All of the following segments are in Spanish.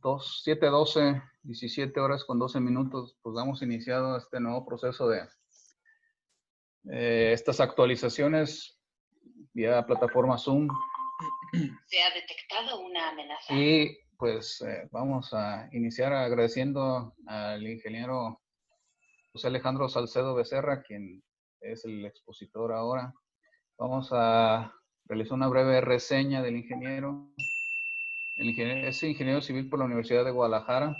7:12, 17 horas con 12 minutos, pues damos iniciado este nuevo proceso de estas actualizaciones vía plataforma Zoom. Se ha detectado una amenaza. Y pues vamos a iniciar agradeciendo al ingeniero José Alejandro Salcedo Becerra, quien es el expositor ahora. Vamos a realizar una breve reseña del ingeniero. Es ingeniero civil por la Universidad de Guadalajara,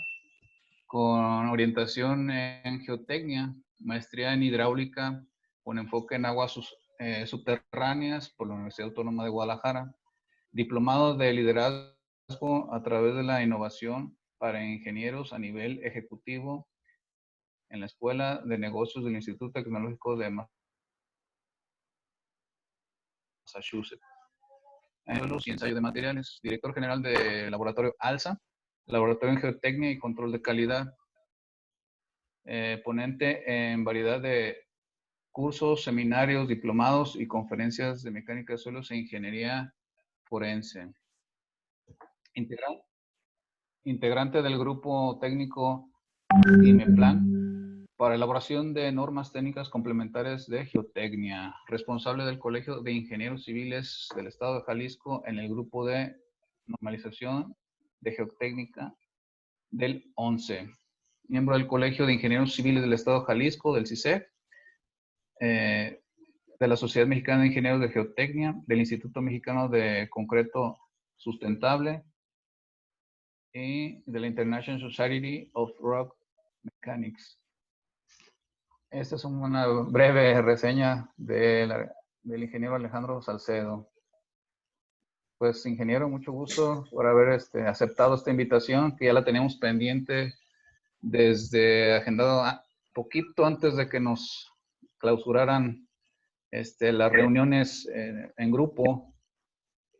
con orientación en geotecnia, maestría en hidráulica, con enfoque en aguas subterráneas por la Universidad Autónoma de Guadalajara, diplomado de liderazgo a través de la innovación para ingenieros a nivel ejecutivo en la Escuela de Negocios del Instituto Tecnológico de Massachusetts. Luz y ensayo de materiales, director general del laboratorio ALSA, laboratorio en geotecnia y control de calidad, ponente en variedad de cursos, seminarios, diplomados y conferencias de mecánica de suelos e ingeniería forense. Integrante del grupo técnico IMEPLAN para elaboración de normas técnicas complementarias de geotecnia, responsable del Colegio de Ingenieros Civiles del Estado de Jalisco en el grupo de normalización de geotécnica del 11, miembro del Colegio de Ingenieros Civiles del Estado de Jalisco, del CICEG, de la Sociedad Mexicana de Ingenieros de Geotecnia, del Instituto Mexicano de Concreto Sustentable y de la International Society of Rock Mechanics. Esta es una breve reseña del ingeniero Alejandro Salcedo. Pues, ingeniero, mucho gusto por haber aceptado esta invitación, que ya la teníamos pendiente desde agendado poquito antes de que nos clausuraran las reuniones en grupo,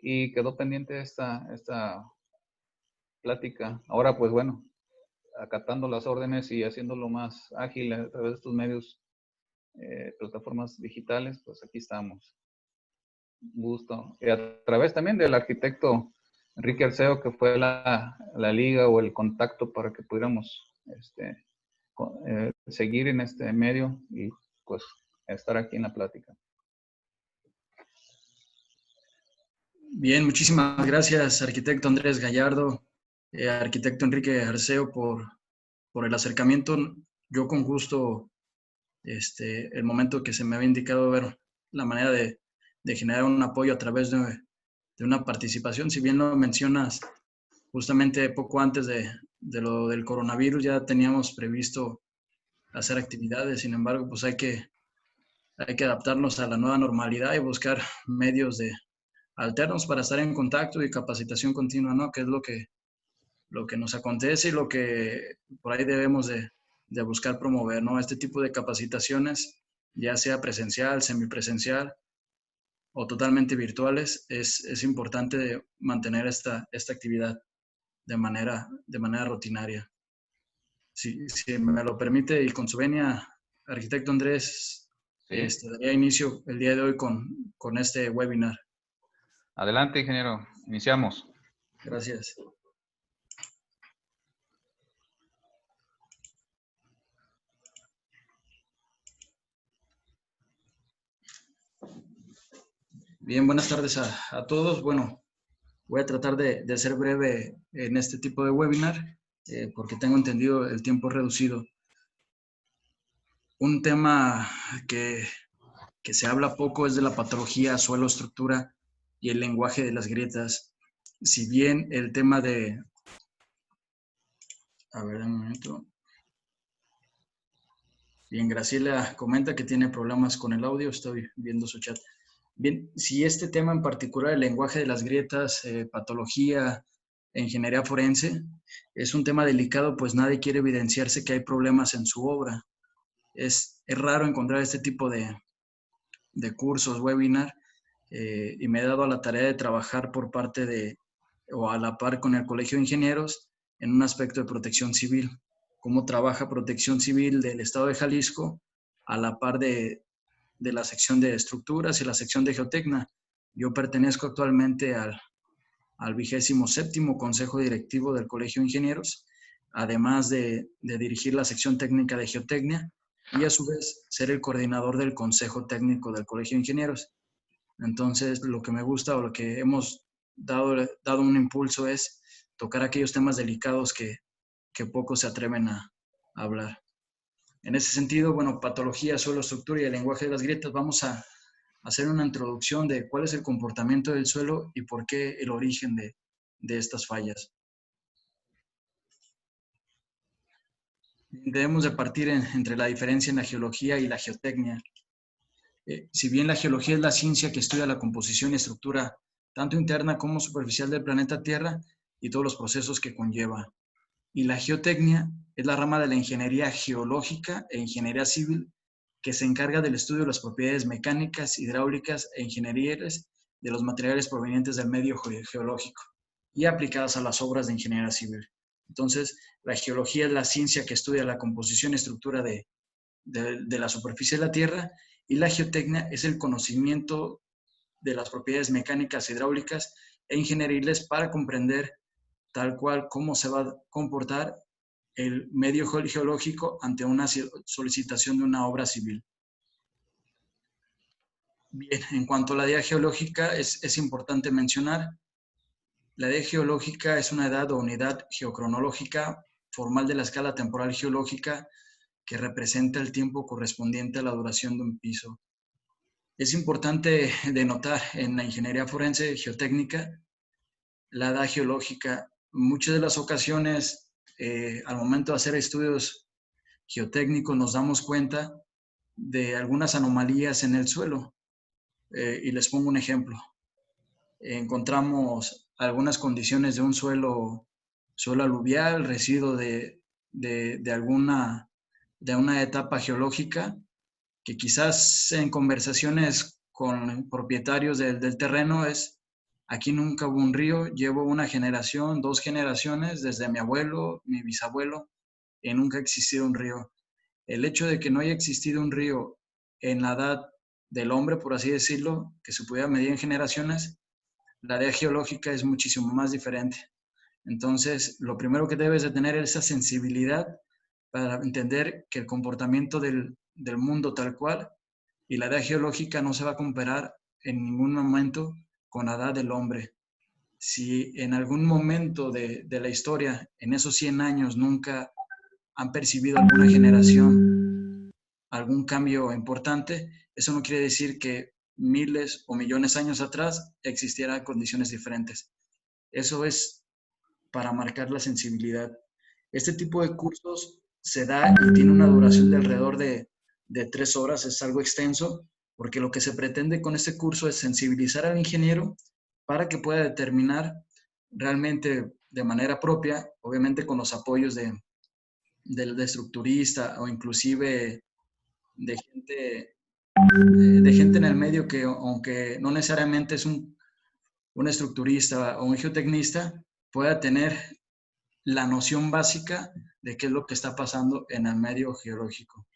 y quedó pendiente esta plática. Ahora, pues bueno, acatando las órdenes y haciéndolo más ágil a través de estos medios, plataformas digitales, pues aquí estamos. Gusto. Y a través también del arquitecto Enrique Arceo, que fue la liga o el contacto para que pudiéramos seguir en este medio y pues estar aquí en la plática. Bien, muchísimas gracias, arquitecto Andrés Gallardo, arquitecto Enrique Arceo, por el acercamiento. Yo con gusto, el momento que se me había indicado, ver la manera de generar un apoyo a través de una participación. Si bien lo mencionas, justamente poco antes de lo del coronavirus ya teníamos previsto hacer actividades. Sin embargo, pues hay que adaptarnos a la nueva normalidad y buscar medios alternos para estar en contacto y capacitación continua, ¿no? Que es lo que nos acontece y lo que por ahí debemos de buscar promover, ¿no? Este tipo de capacitaciones, ya sea presencial, semipresencial o totalmente virtuales, es importante mantener esta actividad de manera rutinaria. Si me lo permite y con su venia, arquitecto Andrés, ¿Sí? daría inicio el día de hoy con este webinar. Adelante, ingeniero. Iniciamos. Gracias. Bien, buenas tardes a todos. Bueno, voy a tratar de ser breve en este tipo de webinar, porque tengo entendido el tiempo reducido. Un tema que se habla poco es de la patología suelo-estructura y el lenguaje de las grietas. Si bien el tema de... A ver, un momento. Bien, Graciela comenta que tiene problemas con el audio, estoy viendo su chat. Bien, si este tema en particular, el lenguaje de las grietas, patología, ingeniería forense, es un tema delicado, pues nadie quiere evidenciarse que hay problemas en su obra. Es raro encontrar este tipo de cursos, webinar, y me he dado a la tarea de trabajar por parte o a la par con el Colegio de Ingenieros en un aspecto de protección civil. Cómo trabaja Protección Civil del Estado de Jalisco a la par de la sección de estructuras y la sección de geotecnia. Yo pertenezco actualmente al 27º Consejo Directivo del Colegio de Ingenieros, además de dirigir la sección técnica de geotecnia y a su vez ser el coordinador del Consejo Técnico del Colegio de Ingenieros. Entonces, lo que me gusta o lo que hemos dado un impulso es tocar aquellos temas delicados que pocos se atreven a hablar. En ese sentido, bueno, patología, suelo, estructura y el lenguaje de las grietas, vamos a hacer una introducción de cuál es el comportamiento del suelo y por qué el origen de estas fallas. Debemos de partir entre la diferencia en la geología y la geotecnia. Si bien la geología es la ciencia que estudia la composición y estructura tanto interna como superficial del planeta Tierra y todos los procesos que conlleva. Y la geotecnia es la rama de la ingeniería geológica e ingeniería civil que se encarga del estudio de las propiedades mecánicas, hidráulicas e ingenieriles de los materiales provenientes del medio geológico y aplicadas a las obras de ingeniería civil. Entonces, la geología es la ciencia que estudia la composición y estructura de la superficie de la Tierra, y la geotecnia es el conocimiento de las propiedades mecánicas, hidráulicas e ingenieriles para comprender tal cual cómo se va a comportar el medio geológico ante una solicitación de una obra civil. Bien, en cuanto a la edad geológica, es importante mencionar, la edad geológica es una edad o unidad geocronológica formal de la escala temporal geológica que representa el tiempo correspondiente a la duración de un piso. Es importante denotar en la ingeniería forense geotécnica la edad geológica. Muchas de las ocasiones, al momento de hacer estudios geotécnicos, nos damos cuenta de algunas anomalías en el suelo. Y les pongo un ejemplo. Encontramos algunas condiciones de un suelo aluvial, residuo de una etapa geológica, que quizás en conversaciones con propietarios del terreno es, aquí nunca hubo un río, llevo una generación, 2 generaciones, desde mi abuelo, mi bisabuelo, y nunca ha existido un río. El hecho de que no haya existido un río en la edad del hombre, por así decirlo, que se pudiera medir en generaciones, la edad geológica es muchísimo más diferente. Entonces, lo primero que debes de tener es esa sensibilidad para entender que el comportamiento del mundo tal cual y la edad geológica no se va a comparar en ningún momento con la edad del hombre. Si en algún momento de la historia, en esos 100 años, nunca han percibido alguna generación, algún cambio importante, eso no quiere decir que miles o millones de años atrás existieran condiciones diferentes. Eso es para marcar la sensibilidad. Este tipo de cursos se da y tiene una duración de alrededor de 3 horas, es algo extenso, porque lo que se pretende con este curso es sensibilizar al ingeniero para que pueda determinar realmente de manera propia, obviamente con los apoyos del estructurista o inclusive de gente en el medio que, aunque no necesariamente es un estructurista o un geotecnista, pueda tener la noción básica de qué es lo que está pasando en el medio geológico.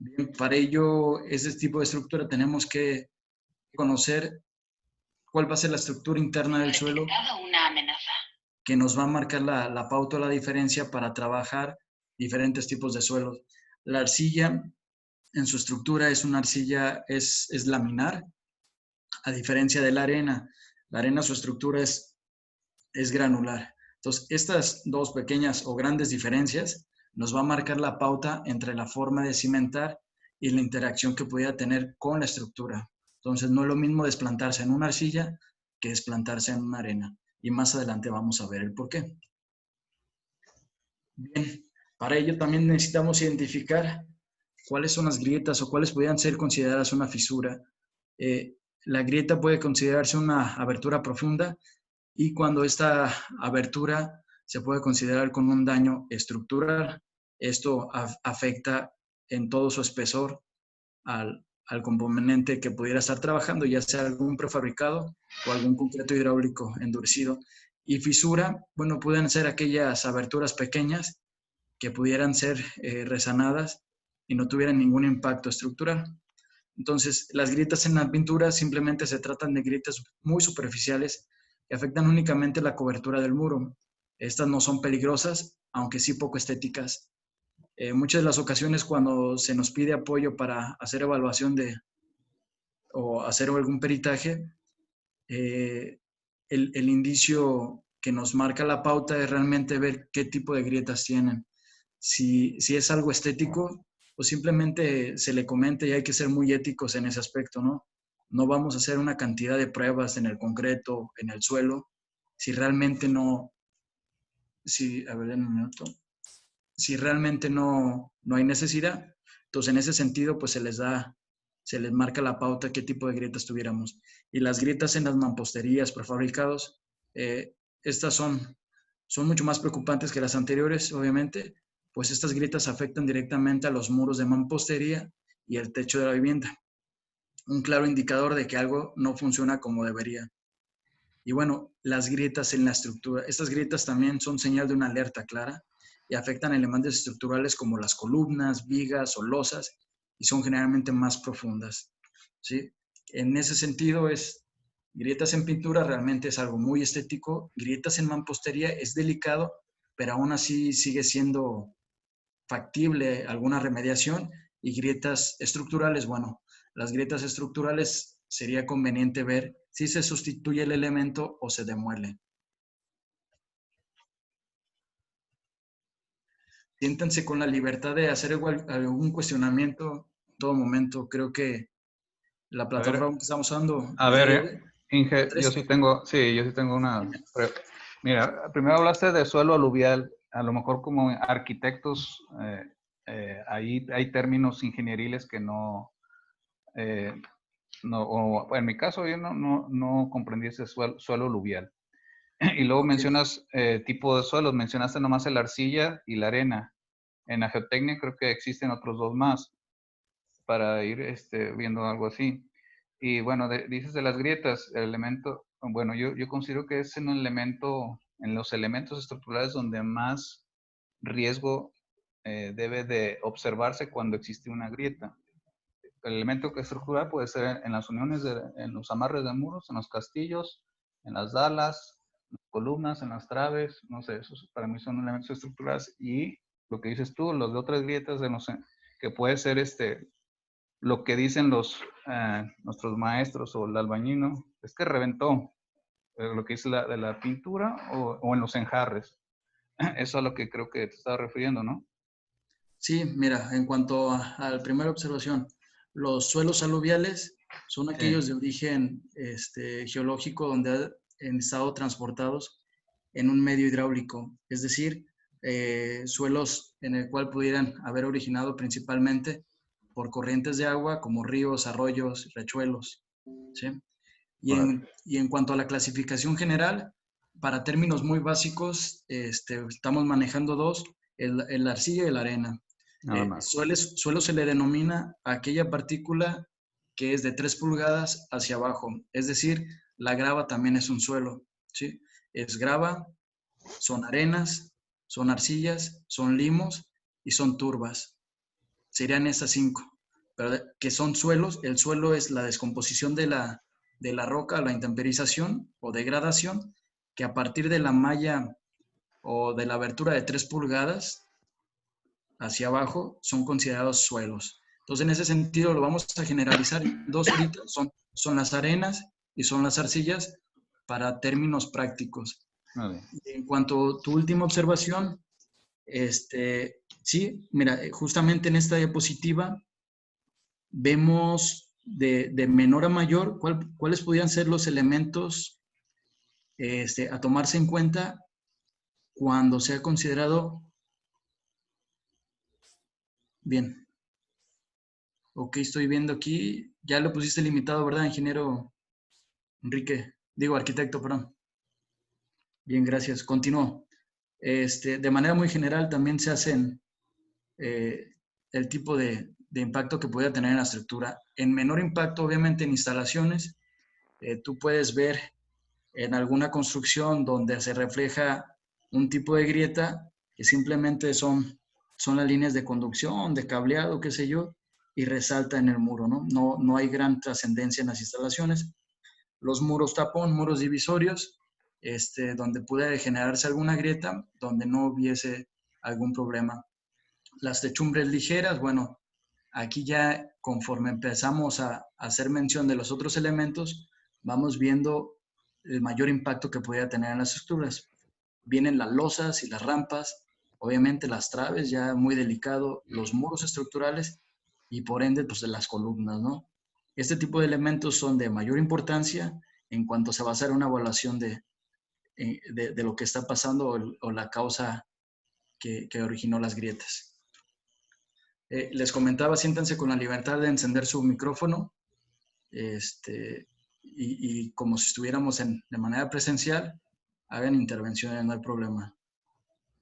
Bien, para ello, ese tipo de estructura tenemos que conocer cuál va a ser la estructura interna del suelo Una amenaza que nos va a marcar la pauta o la diferencia para trabajar diferentes tipos de suelos. La arcilla, en su estructura, es una arcilla, es laminar, a diferencia de la arena. La arena, su estructura es granular. Entonces, estas dos pequeñas o grandes diferencias nos va a marcar la pauta entre la forma de cimentar y la interacción que pudiera tener con la estructura. Entonces, no es lo mismo desplantarse en una arcilla que desplantarse en una arena. Y más adelante vamos a ver el por qué. Bien, para ello también necesitamos identificar cuáles son las grietas o cuáles podrían ser consideradas una fisura. La grieta puede considerarse una abertura profunda y cuando esta abertura se puede considerar con un daño estructural. Esto afecta en todo su espesor al componente que pudiera estar trabajando, ya sea algún prefabricado o algún concreto hidráulico endurecido. Y fisura, bueno, pueden ser aquellas aberturas pequeñas que pudieran ser resanadas y no tuvieran ningún impacto estructural. Entonces, las grietas en la pintura simplemente se tratan de grietas muy superficiales que afectan únicamente la cobertura del muro. Estas no son peligrosas, aunque sí poco estéticas. Muchas de las ocasiones cuando se nos pide apoyo para hacer evaluación o hacer algún peritaje, el indicio que nos marca la pauta es realmente ver qué tipo de grietas tienen. Si es algo estético, pues simplemente se le comenta y hay que ser muy éticos en ese aspecto, ¿no? No vamos a hacer una cantidad de pruebas en el concreto, en el suelo, si realmente no, a ver, en un minuto, si realmente no hay necesidad. Entonces, en ese sentido, pues se les marca la pauta qué tipo de grietas tuviéramos. Y las grietas en las mamposterías prefabricados, estas son mucho más preocupantes que las anteriores, obviamente, pues estas grietas afectan directamente a los muros de mampostería y el techo de la vivienda. Un claro indicador de que algo no funciona como debería. Y bueno, las grietas en la estructura. Estas grietas también son señal de una alerta clara y afectan elementos estructurales como las columnas, vigas o losas y son generalmente más profundas, ¿sí? En ese sentido, grietas en pintura realmente es algo muy estético. Grietas en mampostería es delicado, pero aún así sigue siendo factible alguna remediación. Y grietas estructurales, bueno, las grietas estructurales sería conveniente ver si se sustituye el elemento o se demuele. Siéntanse con la libertad de hacer algún cuestionamiento en todo momento. Creo que la plataforma que estamos usando... A ver, Inge, yo sí tengo una... Mira, primero hablaste de suelo aluvial. A lo mejor como arquitectos ahí hay términos ingenieriles que no, o en mi caso yo no comprendí ese suelo aluvial. Y luego mencionas tipo de suelos, mencionaste nomás la arcilla y la arena. En la geotecnia creo que existen otros dos más para ir viendo algo así. Y bueno, dices de las grietas, el elemento, bueno, yo considero que es en los elementos estructurales donde más riesgo debe de observarse cuando existe una grieta. El elemento estructural puede ser en las uniones, en los amarres de muros, en los castillos, en las dalas, en las columnas, en las traves, no sé, esos para mí son elementos estructurales. Y lo que dices tú, los de otras grietas, que puede ser lo que dicen nuestros maestros o el albañino, es que reventó lo que dice de la pintura o en los enjarres. Eso es a lo que creo que te estaba refiriendo, ¿no? Sí, mira, en cuanto a la primera observación, los suelos aluviales son aquellos de origen geológico donde han estado transportados en un medio hidráulico, es decir, suelos en el cual pudieran haber originado principalmente por corrientes de agua como ríos, arroyos, riachuelos, ¿sí? Y en cuanto a la clasificación general, para términos muy básicos, estamos manejando dos, el arcilla y la arena. Suelo se le denomina a aquella partícula que es de 3 pulgadas hacia abajo, es decir, la grava también es un suelo, ¿sí? Es grava, son arenas, son arcillas, son limos y son turbas. Serían esas 5, pero que son suelos. El suelo es la descomposición de la roca, la intemperización o degradación, que a partir de la malla o de la abertura de 3 pulgadas hacia abajo son considerados suelos. Entonces, en ese sentido, lo vamos a generalizar. Dos ahorita son las arenas y son las arcillas para términos prácticos. En cuanto a tu última observación, sí, mira, justamente en esta diapositiva vemos de menor a mayor cuáles podrían ser los elementos a tomarse en cuenta cuando se ha considerado. Bien. Ok, estoy viendo aquí. Ya lo pusiste limitado, ¿verdad, ingeniero Enrique? Digo, arquitecto, perdón. Bien, gracias. Continúo. De manera muy general también se hacen el tipo de impacto que puede tener en la estructura. En menor impacto, obviamente, en instalaciones, tú puedes ver en alguna construcción donde se refleja un tipo de grieta que simplemente son las líneas de conducción, de cableado, qué sé yo, y resalta en el muro, ¿no? No hay gran trascendencia en las instalaciones. Los muros tapón, muros divisorios, donde pudiera generarse alguna grieta, donde no hubiese algún problema. Las techumbres ligeras, bueno, aquí ya conforme empezamos a hacer mención de los otros elementos, vamos viendo el mayor impacto que pudiera tener en las estructuras. Vienen las losas y las rampas, obviamente las traves, ya muy delicado, los muros estructurales y por ende, pues de las columnas, ¿no? Este tipo de elementos son de mayor importancia en cuanto se va a hacer una evaluación de lo que está pasando o la causa que originó las grietas. Les comentaba, siéntense con la libertad de encender su micrófono y como si estuviéramos de manera presencial, hagan intervenciones, no hay problema.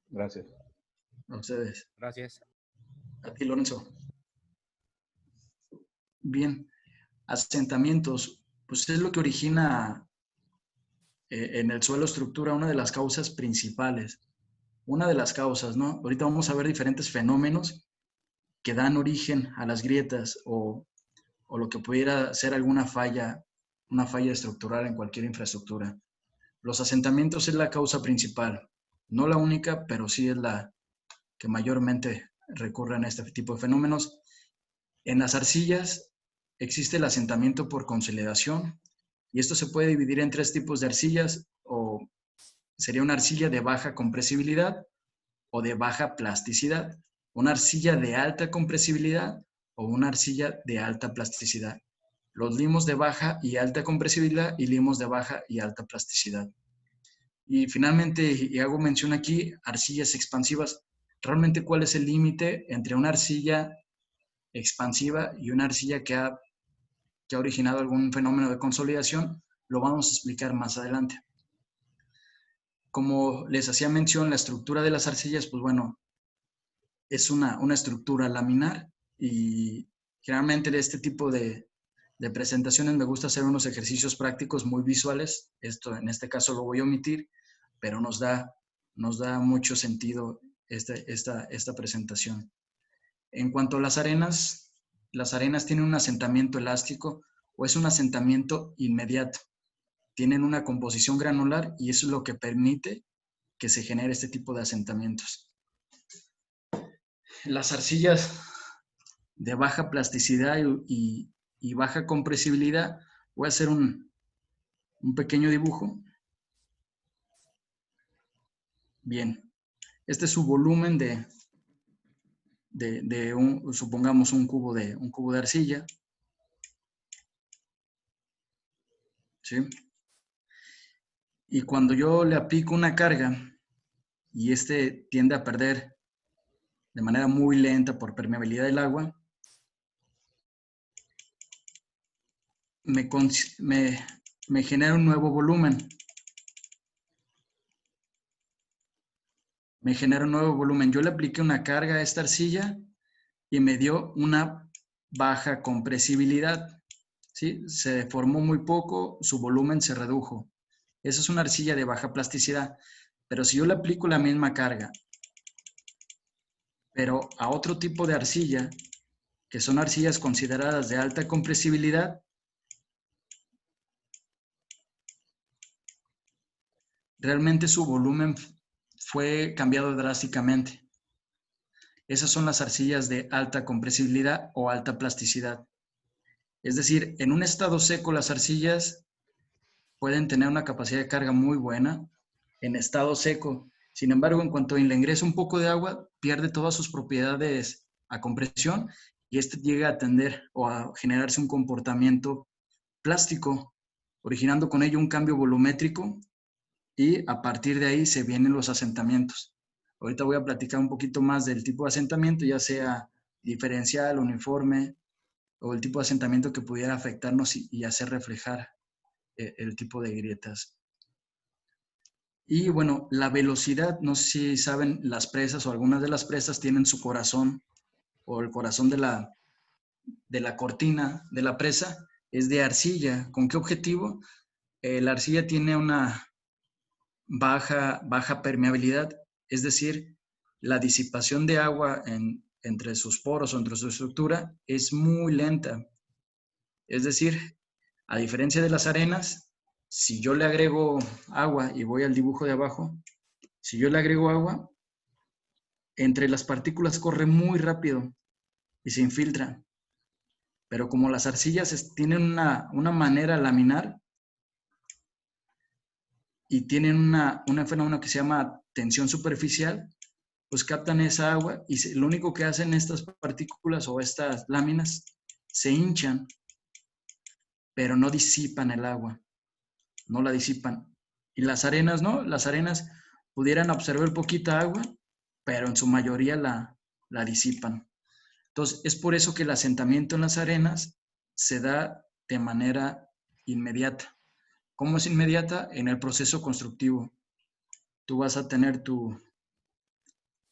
Gracias. A ustedes. Gracias. A ti, Lorenzo. Bien, asentamientos, pues es lo que origina en el suelo estructura, una de las causas principales. Una de las causas, ¿no? Ahorita vamos a ver diferentes fenómenos que dan origen a las grietas o lo que pudiera ser alguna falla, una falla estructural en cualquier infraestructura. Los asentamientos es la causa principal, no la única, pero sí es la que mayormente recurren a este tipo de fenómenos. En las arcillas existe el asentamiento por consolidación y esto se puede dividir en 3 tipos de arcillas, o sería una arcilla de baja compresibilidad o de baja plasticidad, una arcilla de alta compresibilidad o una arcilla de alta plasticidad. Los limos de baja y alta compresibilidad y limos de baja y alta plasticidad. Y finalmente, y hago mención aquí, arcillas expansivas. Realmente, ¿cuál es el límite entre una arcilla expansiva y una arcilla que ha originado algún fenómeno de consolidación? Lo vamos a explicar más adelante. Como les hacía mención, la estructura de las arcillas, pues bueno, es una estructura laminar y generalmente de este tipo de presentaciones me gusta hacer unos ejercicios prácticos muy visuales. Esto en este caso lo voy a omitir, pero nos da mucho sentido esta presentación. En cuanto a las arenas tienen un asentamiento elástico o es un asentamiento inmediato. Tienen una composición granular y eso es lo que permite que se genere este tipo de asentamientos. Las arcillas de baja plasticidad y baja compresibilidad, voy a hacer un pequeño dibujo. Bien, este es su volumen supongamos un cubo de arcilla. ¿Sí? Y cuando yo le aplico una carga y tiende a perder de manera muy lenta por permeabilidad del agua, me genera un nuevo volumen. Yo le apliqué una carga a esta arcilla y me dio una baja compresibilidad. ¿Sí? Se deformó muy poco, su volumen se redujo. Esa es una arcilla de baja plasticidad. Pero si yo le aplico la misma carga, pero a otro tipo de arcilla, que son arcillas consideradas de alta compresibilidad, realmente su volumen fue cambiado drásticamente. Esas son las arcillas de alta compresibilidad o alta plasticidad. Es decir, en un estado seco las arcillas pueden tener una capacidad de carga muy buena en estado seco. Sin embargo, en cuanto le ingresa un poco de agua, pierde todas sus propiedades a compresión y llega a tender o a generarse un comportamiento plástico, originando con ello un cambio volumétrico y a partir de ahí se vienen los asentamientos. Ahorita voy a platicar un poquito más del tipo de asentamiento, ya sea diferencial, uniforme, o el tipo de asentamiento que pudiera afectarnos y hacer reflejar el tipo de grietas. Y bueno, la velocidad, no sé si saben, las presas o algunas de las presas tienen su corazón o el corazón de la cortina de la presa es de arcilla. ¿Con qué objetivo? La arcilla tiene una baja permeabilidad, es decir, la disipación de agua entre sus poros o entre su estructura es muy lenta. Es decir, a diferencia de las arenas, si yo le agrego agua y voy al dibujo de abajo, si yo le agrego agua, entre las partículas corre muy rápido y se infiltra. Pero como las arcillas tienen una manera laminar y tienen un fenómeno que se llama tensión superficial, pues captan esa agua y lo único que hacen estas partículas o estas láminas se hinchan, pero no disipan el agua, no la disipan. Y las arenas, ¿no? Las arenas pudieran absorber poquita agua, pero en su mayoría la disipan. Entonces, es por eso que el asentamiento en las arenas se da de manera inmediata. ¿Cómo es inmediata? En el proceso constructivo. Tú vas a tener tu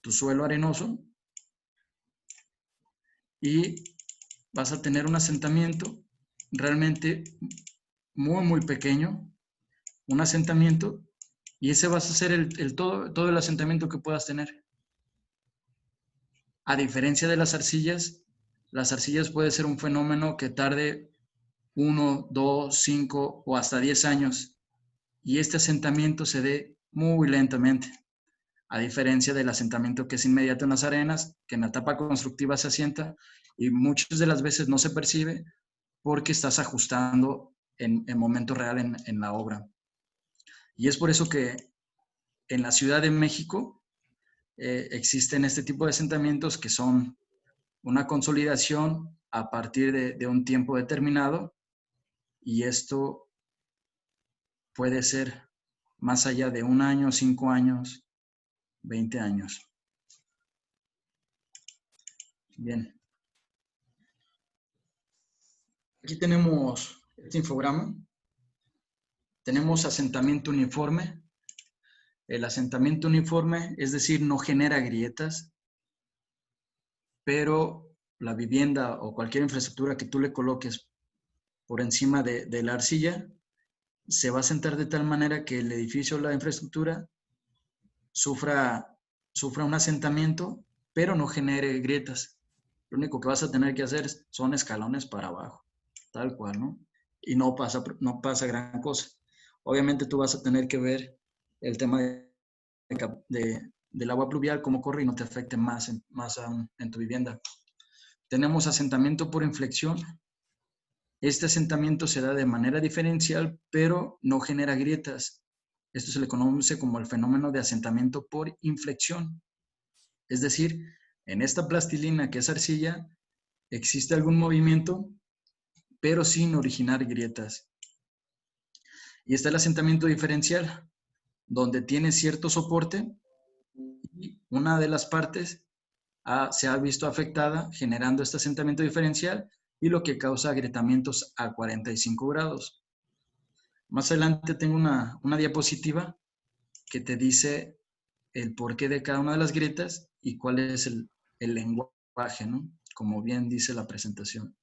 suelo arenoso y vas a tener un asentamiento realmente muy, muy pequeño, un asentamiento, y ese vas a ser todo el asentamiento que puedas tener. A diferencia de las arcillas puede ser un fenómeno que tarde 1, 2, 5 o hasta 10 años, y este asentamiento se dé muy lentamente, a diferencia del asentamiento que es inmediato en las arenas, que en la etapa constructiva se asienta y muchas de las veces no se percibe porque estás ajustando en momento real en la obra. Y es por eso que en la Ciudad de México existen este tipo de asentamientos que son una consolidación a partir de un tiempo determinado, y esto puede ser más allá de 1 año, 5 años, 20 años. Bien. Aquí tenemos este infograma. Tenemos asentamiento uniforme. El asentamiento uniforme, es decir, no genera grietas, pero la vivienda o cualquier infraestructura que tú le coloques por encima de la arcilla se va a asentar de tal manera que el edificio o la infraestructura sufra un asentamiento, pero no genere grietas. Lo único que vas a tener que hacer son escalones para abajo, tal cual, ¿no? Y no pasa gran cosa. Obviamente tú vas a tener que ver el tema del agua pluvial, cómo corre y no te afecte más aún en tu vivienda. Tenemos asentamiento por inflexión. Este asentamiento se da de manera diferencial, pero no genera grietas. Esto se le conoce como el fenómeno de asentamiento por inflexión. Es decir, en esta plastilina que es arcilla, existe algún movimiento, pero sin originar grietas. Y está el asentamiento diferencial, donde tiene cierto soporte y una de las partes se ha visto afectada generando este asentamiento diferencial y lo que causa agrietamientos a 45 grados. Más adelante tengo una diapositiva que te dice el porqué de cada una de las grietas y cuál es el lenguaje, ¿no? Como bien dice la presentación.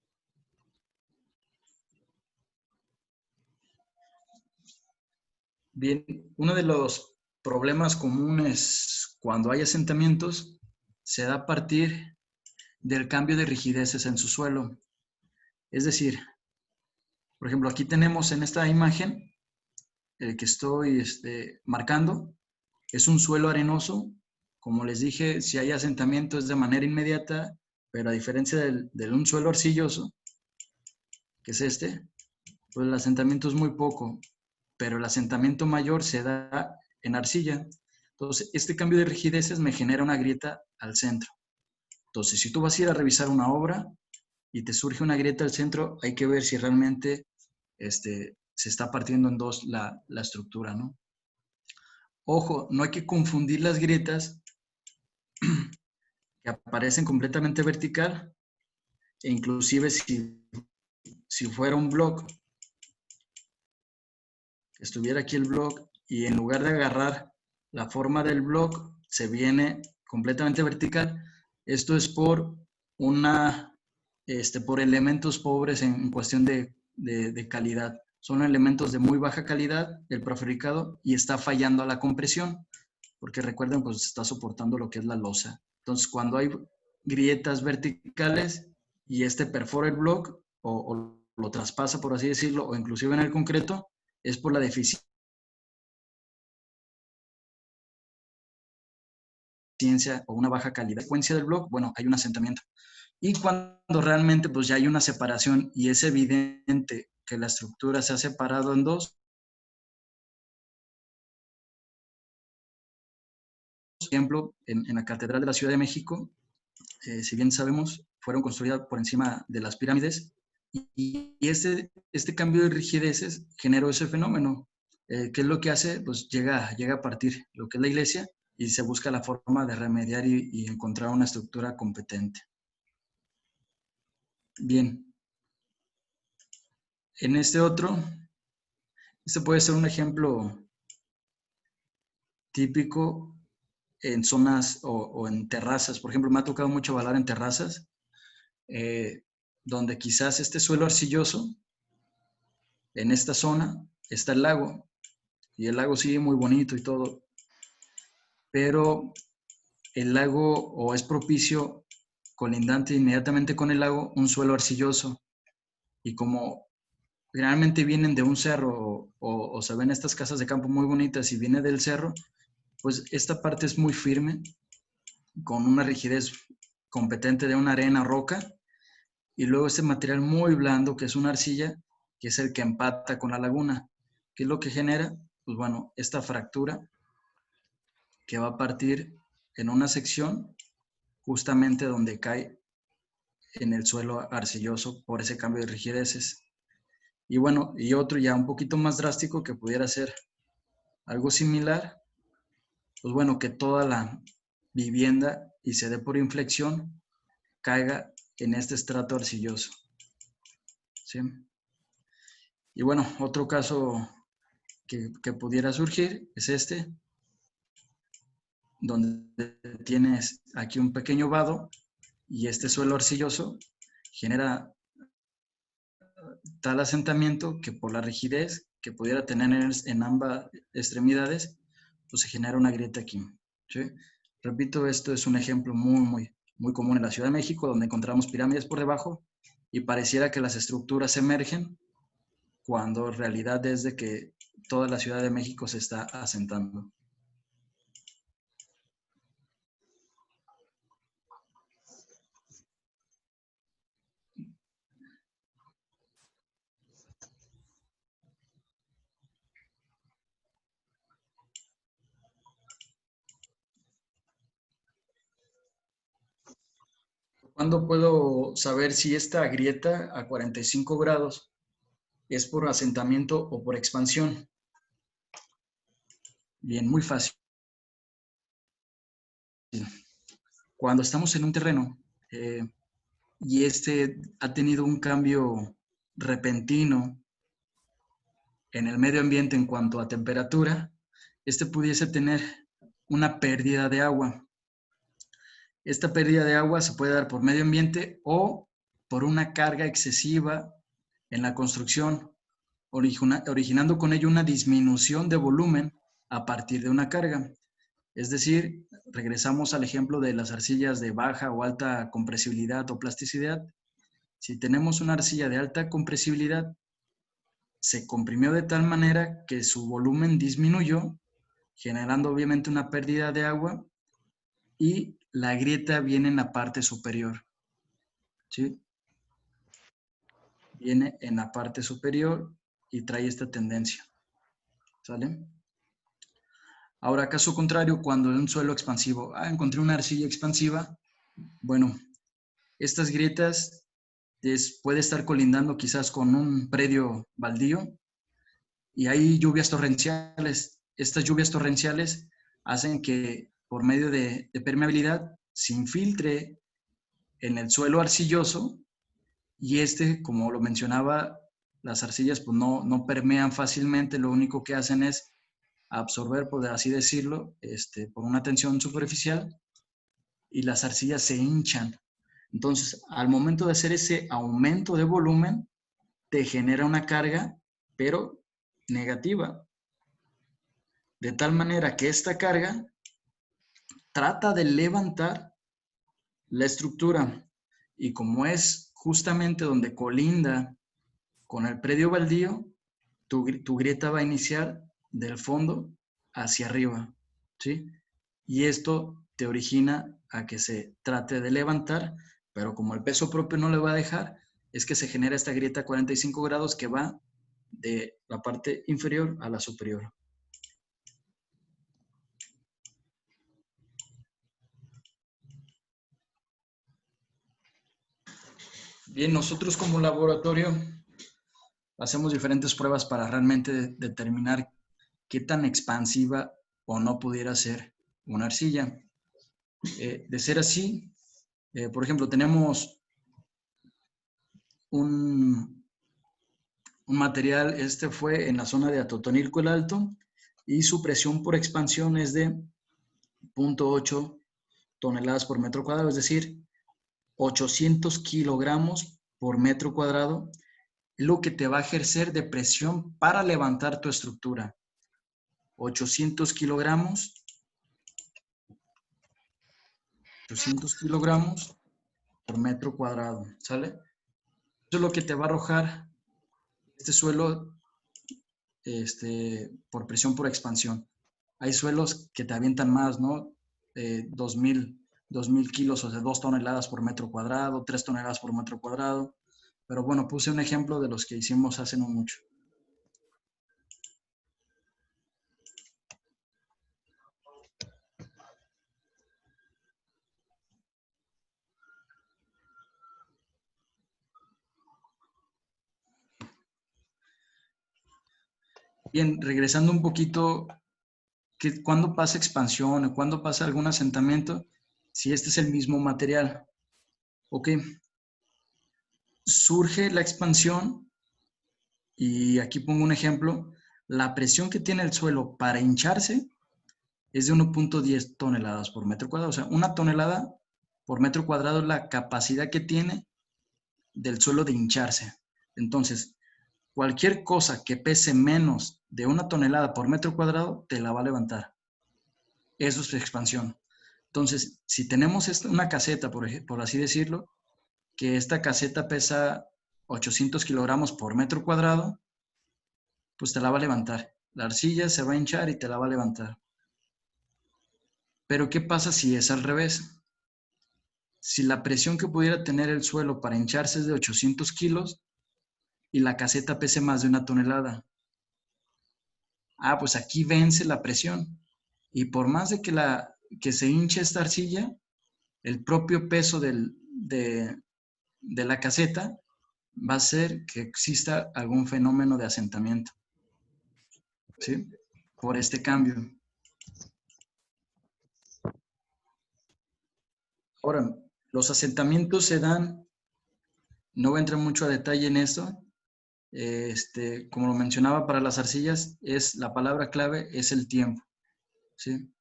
Bien, uno de los problemas comunes cuando hay asentamientos se da a partir del cambio de rigideces en su suelo. Es decir, por ejemplo, aquí tenemos en esta imagen, el que estoy marcando, es un suelo arenoso. Como les dije, si hay asentamiento es de manera inmediata, pero a diferencia de un suelo arcilloso, que es pues el asentamiento es muy poco, pero el asentamiento mayor se da en arcilla. Entonces, este cambio de rigideces me genera una grieta al centro. Entonces, si tú vas a ir a revisar una obra y te surge una grieta al centro, hay que ver si realmente se está partiendo en dos la estructura, ¿no? Ojo, no hay que confundir las grietas que aparecen completamente vertical, e inclusive si fuera un block, estuviera aquí el block y en lugar de agarrar la forma del block, se viene completamente vertical. Esto es por por elementos pobres en cuestión de calidad. Son elementos de muy baja calidad, el prefabricado, y está fallando a la compresión, porque recuerden, pues está soportando lo que es la losa. Entonces, cuando hay grietas verticales y perfora el block o lo traspasa, por así decirlo, o inclusive en el concreto, es por la deficiencia o una baja calidad. Frecuencia del bloque, bueno, hay un asentamiento. Y cuando realmente pues ya hay una separación y es evidente que la estructura se ha separado en dos, por ejemplo, en la Catedral de la Ciudad de México, si bien sabemos, fueron construidas por encima de las pirámides y este cambio de rigideces generó ese fenómeno. ¿Qué es lo que hace? Pues llega a partir lo que es la iglesia y se busca la forma de remediar y encontrar una estructura competente. Bien. En este puede ser un ejemplo típico en zonas o en terrazas. Por ejemplo, me ha tocado mucho balar en terrazas, donde quizás este suelo arcilloso, en esta zona, está el lago. Y el lago sigue muy bonito y todo. Pero el lago o es propicio colindante inmediatamente con el lago un suelo arcilloso. Y como generalmente vienen de un cerro o se ven estas casas de campo muy bonitas y viene del cerro, pues esta parte es muy firme, con una rigidez competente de una arena o roca, y luego este material muy blando, que es una arcilla, que es el que empata con la laguna. ¿Qué es lo que genera? Pues bueno, esta fractura que va a partir en una sección justamente donde cae en el suelo arcilloso por ese cambio de rigideces. Y bueno, y otro ya un poquito más drástico que pudiera ser algo similar, pues bueno, que toda la vivienda y se dé por inflexión caiga en este estrato arcilloso. ¿Sí? Y bueno, otro caso que pudiera surgir es este, donde tienes aquí un pequeño vado y este suelo arcilloso genera tal asentamiento que por la rigidez que pudiera tener en ambas extremidades, pues se genera una grieta aquí. ¿Sí? Repito, esto es un ejemplo muy común en la Ciudad de México, donde encontramos pirámides por debajo y pareciera que las estructuras emergen cuando en realidad es de que toda la Ciudad de México se está asentando. ¿Cuándo puedo saber si esta grieta a 45 grados es por asentamiento o por expansión? Bien, muy fácil. Cuando estamos en un terreno y este ha tenido un cambio repentino en el medio ambiente en cuanto a temperatura, este pudiese tener una pérdida de agua. Esta pérdida de agua se puede dar por medio ambiente o por una carga excesiva en la construcción, originando con ello una disminución de volumen a partir de una carga. Es decir, regresamos al ejemplo de las arcillas de baja o alta compresibilidad o plasticidad. Si tenemos una arcilla de alta compresibilidad, se comprimió de tal manera que su volumen disminuyó, generando obviamente una pérdida de agua y la grieta viene en la parte superior. ¿Sí? Viene en la parte superior y trae esta tendencia. ¿Sale? Ahora, caso contrario, cuando en un suelo expansivo, encontré una arcilla expansiva, bueno, estas grietas puede estar colindando quizás con un predio baldío y hay lluvias torrenciales. Estas lluvias torrenciales hacen que por medio de permeabilidad se infiltre en el suelo arcilloso y como lo mencionaba, las arcillas pues no permean fácilmente, lo único que hacen es absorber, por así decirlo, por una tensión superficial y las arcillas se hinchan. Entonces, al momento de hacer ese aumento de volumen, te genera una carga, pero negativa. De tal manera que esta carga trata de levantar la estructura y como es justamente donde colinda con el predio baldío, tu grieta va a iniciar del fondo hacia arriba, ¿sí? Y esto te origina a que se trate de levantar, pero como el peso propio no le va a dejar, es que se genera esta grieta a 45 grados que va de la parte inferior a la superior. Bien, nosotros como laboratorio hacemos diferentes pruebas para realmente determinar qué tan expansiva o no pudiera ser una arcilla. De ser así, por ejemplo, tenemos un material, este fue en la zona de Atotonilco el Alto, y su presión por expansión es de 0.8 toneladas por metro cuadrado, es decir, 800 kilogramos por metro cuadrado, lo que te va a ejercer de presión para levantar tu estructura. 800 kilogramos por metro cuadrado, ¿sale? Eso es lo que te va a arrojar este suelo por presión por expansión. Hay suelos que te avientan más, ¿no? 2,000 kilos, o sea, 2 toneladas por metro cuadrado, 3 toneladas por metro cuadrado. Pero bueno, puse un ejemplo de los que hicimos hace no mucho. Bien, regresando un poquito, ¿cuándo pasa expansión o cuándo pasa algún asentamiento? Si este es el mismo material. Ok. Surge la expansión y aquí pongo un ejemplo. La presión que tiene el suelo para hincharse es de 1.10 toneladas por metro cuadrado. O sea, 1 tonelada por metro cuadrado es la capacidad que tiene del suelo de hincharse. Entonces, cualquier cosa que pese menos de 1 tonelada por metro cuadrado, te la va a levantar. Eso es expansión. Entonces, si tenemos una caseta, por así decirlo, que esta caseta pesa 800 kilogramos por metro cuadrado, pues te la va a levantar. La arcilla se va a hinchar y te la va a levantar. Pero ¿qué pasa si es al revés? Si la presión que pudiera tener el suelo para hincharse es de 800 kilos y la caseta pese más de 1 tonelada. Pues aquí vence la presión. Y por más de que se hinche esta arcilla, el propio peso de la caseta va a hacer que exista algún fenómeno de asentamiento, ¿sí? Por este cambio. Ahora, los asentamientos se dan, no voy a entrar mucho a detalle en esto, como lo mencionaba para las arcillas, la palabra clave es el tiempo, ¿sí?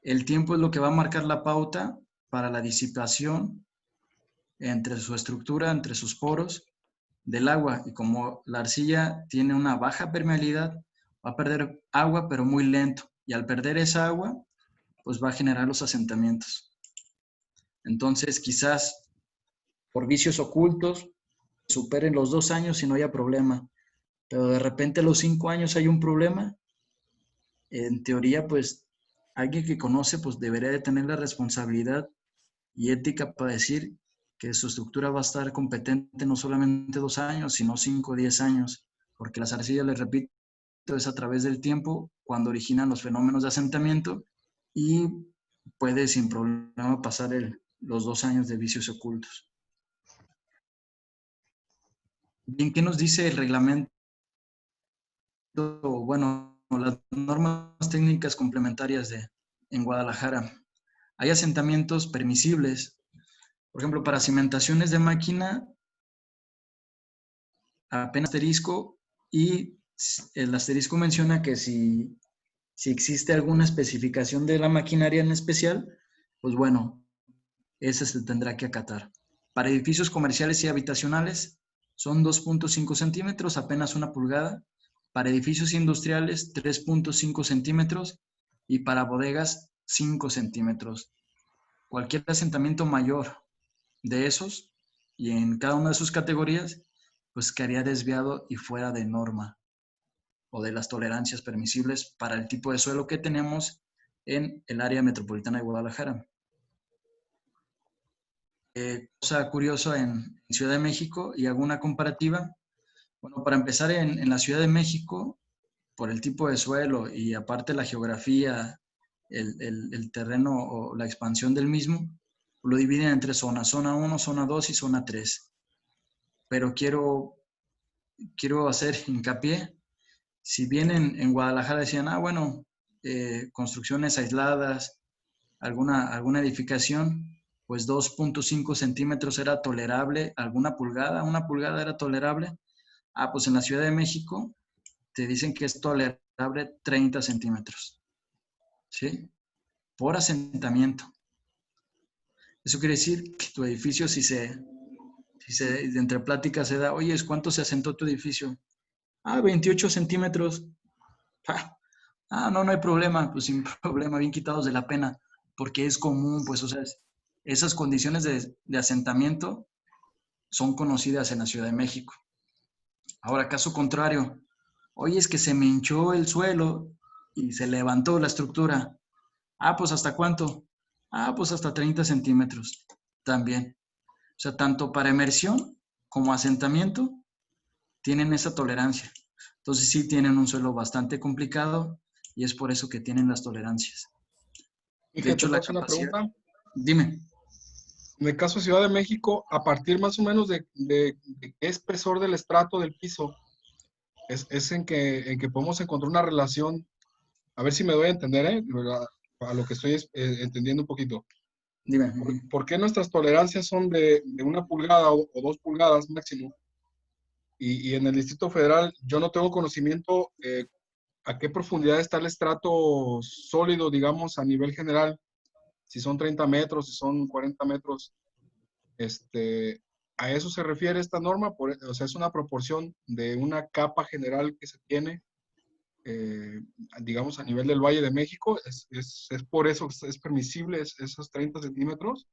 El tiempo es lo que va a marcar la pauta para la disipación entre su estructura, entre sus poros del agua. Y como la arcilla tiene una baja permeabilidad, va a perder agua, pero muy lento. Y al perder esa agua, pues va a generar los asentamientos. Entonces, quizás por vicios ocultos, superen los 2 años y no haya problema. Pero de repente a los 5 años hay un problema. En teoría, pues, alguien que conoce, pues, debería de tener la responsabilidad y ética para decir que su estructura va a estar competente no solamente 2 años, sino 5 o 10 años, porque las arcillas, les repito, es a través del tiempo cuando originan los fenómenos de asentamiento y puede sin problema pasar los 2 años de vicios ocultos. Bien, ¿qué nos dice el reglamento? Bueno, las normas técnicas complementarias en Guadalajara. Hay asentamientos permisibles. Por ejemplo, para cimentaciones de máquina, apenas asterisco, y el asterisco menciona que si existe alguna especificación de la maquinaria en especial, pues bueno, esa se tendrá que acatar. Para edificios comerciales y habitacionales son 2.5 centímetros, apenas 1 pulgada. Para edificios industriales, 3.5 centímetros. Y para bodegas, 5 centímetros. Cualquier asentamiento mayor de esos, y en cada una de sus categorías, pues quedaría desviado y fuera de norma. o de las tolerancias permisibles para el tipo de suelo que tenemos en el área metropolitana de Guadalajara. Cosa curiosa en Ciudad de México, y hago una comparativa. Bueno, para empezar, en la Ciudad de México, por el tipo de suelo y aparte la geografía, el terreno o la expansión del mismo, lo dividen entre zonas, zona 1, zona 2 y zona 3. Pero quiero hacer hincapié, si bien en Guadalajara decían, bueno, construcciones aisladas, alguna edificación, pues 2.5 centímetros era tolerable, una pulgada era tolerable. Pues en la Ciudad de México te dicen que es tolerable 30 centímetros, ¿sí? Por asentamiento. Eso quiere decir que tu edificio, si entre pláticas se da, oye, ¿cuánto se asentó tu edificio? 28 centímetros. No hay problema, pues sin problema, bien quitados de la pena, porque es común, pues, o sea, esas condiciones de asentamiento son conocidas en la Ciudad de México. Ahora, caso contrario, oye, es que se me hinchó el suelo y se levantó la estructura. Pues ¿hasta cuánto? Pues hasta 30 centímetros también. O sea, tanto para emersión como asentamiento tienen esa tolerancia. Entonces sí tienen un suelo bastante complicado y es por eso que tienen las tolerancias. De hecho, la capacidad... una pregunta. Dime. En el caso de Ciudad de México, a partir más o menos de qué espesor del estrato del piso, es en que podemos encontrar una relación, a ver si me doy a entender, a lo que estoy entendiendo un poquito. Dime. ¿Por qué nuestras tolerancias son de 1 pulgada o 2 pulgadas máximo? Y en el Distrito Federal yo no tengo conocimiento a qué profundidad está el estrato sólido, digamos, a nivel general, si son 30 metros, si son 40 metros. ¿A eso se refiere esta norma? O sea, es una proporción de una capa general que se tiene, digamos, a nivel del Valle de México. ¿Es por eso que es permisible esos 30 centímetros?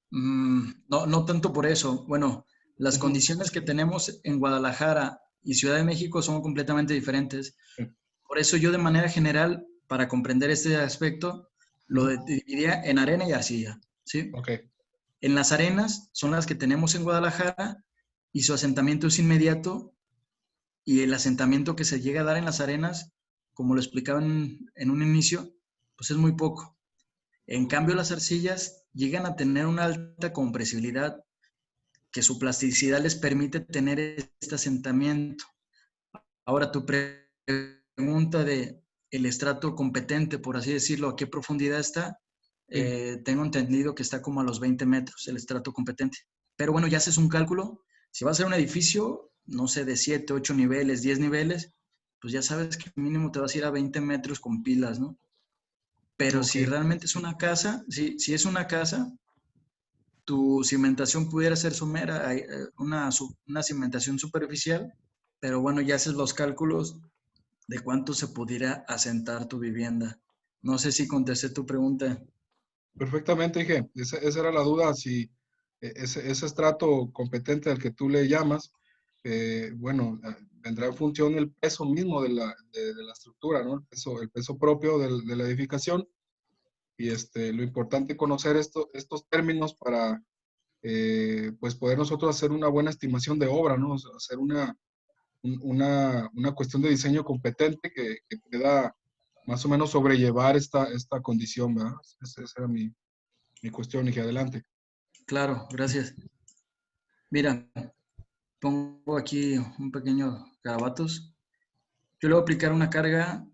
No tanto por eso. Bueno, las condiciones que tenemos en Guadalajara y Ciudad de México son completamente diferentes. Por eso yo de manera general, para comprender este aspecto, lo dividiría en arena y arcilla, ¿sí? Okay. En las arenas son las que tenemos en Guadalajara y su asentamiento es inmediato, y el asentamiento que se llega a dar en las arenas, como lo explicaba en un inicio, pues es muy poco. En cambio, las arcillas llegan a tener una alta compresibilidad que su plasticidad les permite tener este asentamiento. Ahora, tu pregunta de el estrato competente, por así decirlo, ¿a qué profundidad está? Tengo entendido que está como a los 20 metros el estrato competente. Pero bueno, ya haces un cálculo. Si va a ser un edificio, no sé, de 7, 8 niveles, 10 niveles, pues ya sabes que mínimo te vas a ir a 20 metros con pilas, ¿no? Pero si realmente es una casa, si es una casa, tu cimentación pudiera ser somera, una cimentación superficial, pero bueno, ya haces los cálculos de cuánto se pudiera asentar tu vivienda. No sé si contesté tu pregunta. Perfectamente, dije, esa era la duda, si ese estrato competente al que tú le llamas, bueno, vendrá en función el peso mismo de la estructura, ¿no? El peso propio de la edificación. Y lo importante es conocer estos términos para, pues, poder nosotros hacer una buena estimación de obra, ¿no? O sea, hacer una cuestión de diseño competente que pueda más o menos sobrellevar esta condición, ¿verdad? Esa era mi cuestión, y adelante. Claro, gracias. Mira, pongo aquí un pequeño garabatos. Yo le voy a aplicar una carga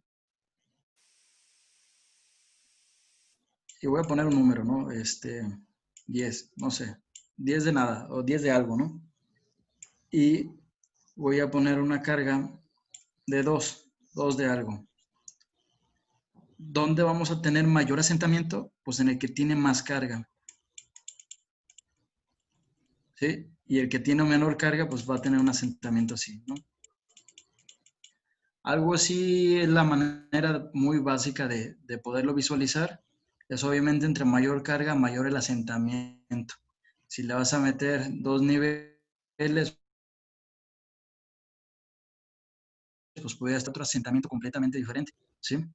y voy a poner un número, ¿no? 10, no sé, 10 de nada o 10 de algo, ¿no? Y voy a poner una carga de 2 de algo. ¿Dónde vamos a tener mayor asentamiento? Pues en el que tiene más carga. ¿Sí? Y el que tiene menor carga, pues va a tener un asentamiento así, ¿no? Algo así es la manera muy básica de poderlo visualizar. Es obviamente entre mayor carga, mayor el asentamiento. Si le vas a meter 2 niveles, pues pudiera estar otro asentamiento completamente diferente, ¿sí?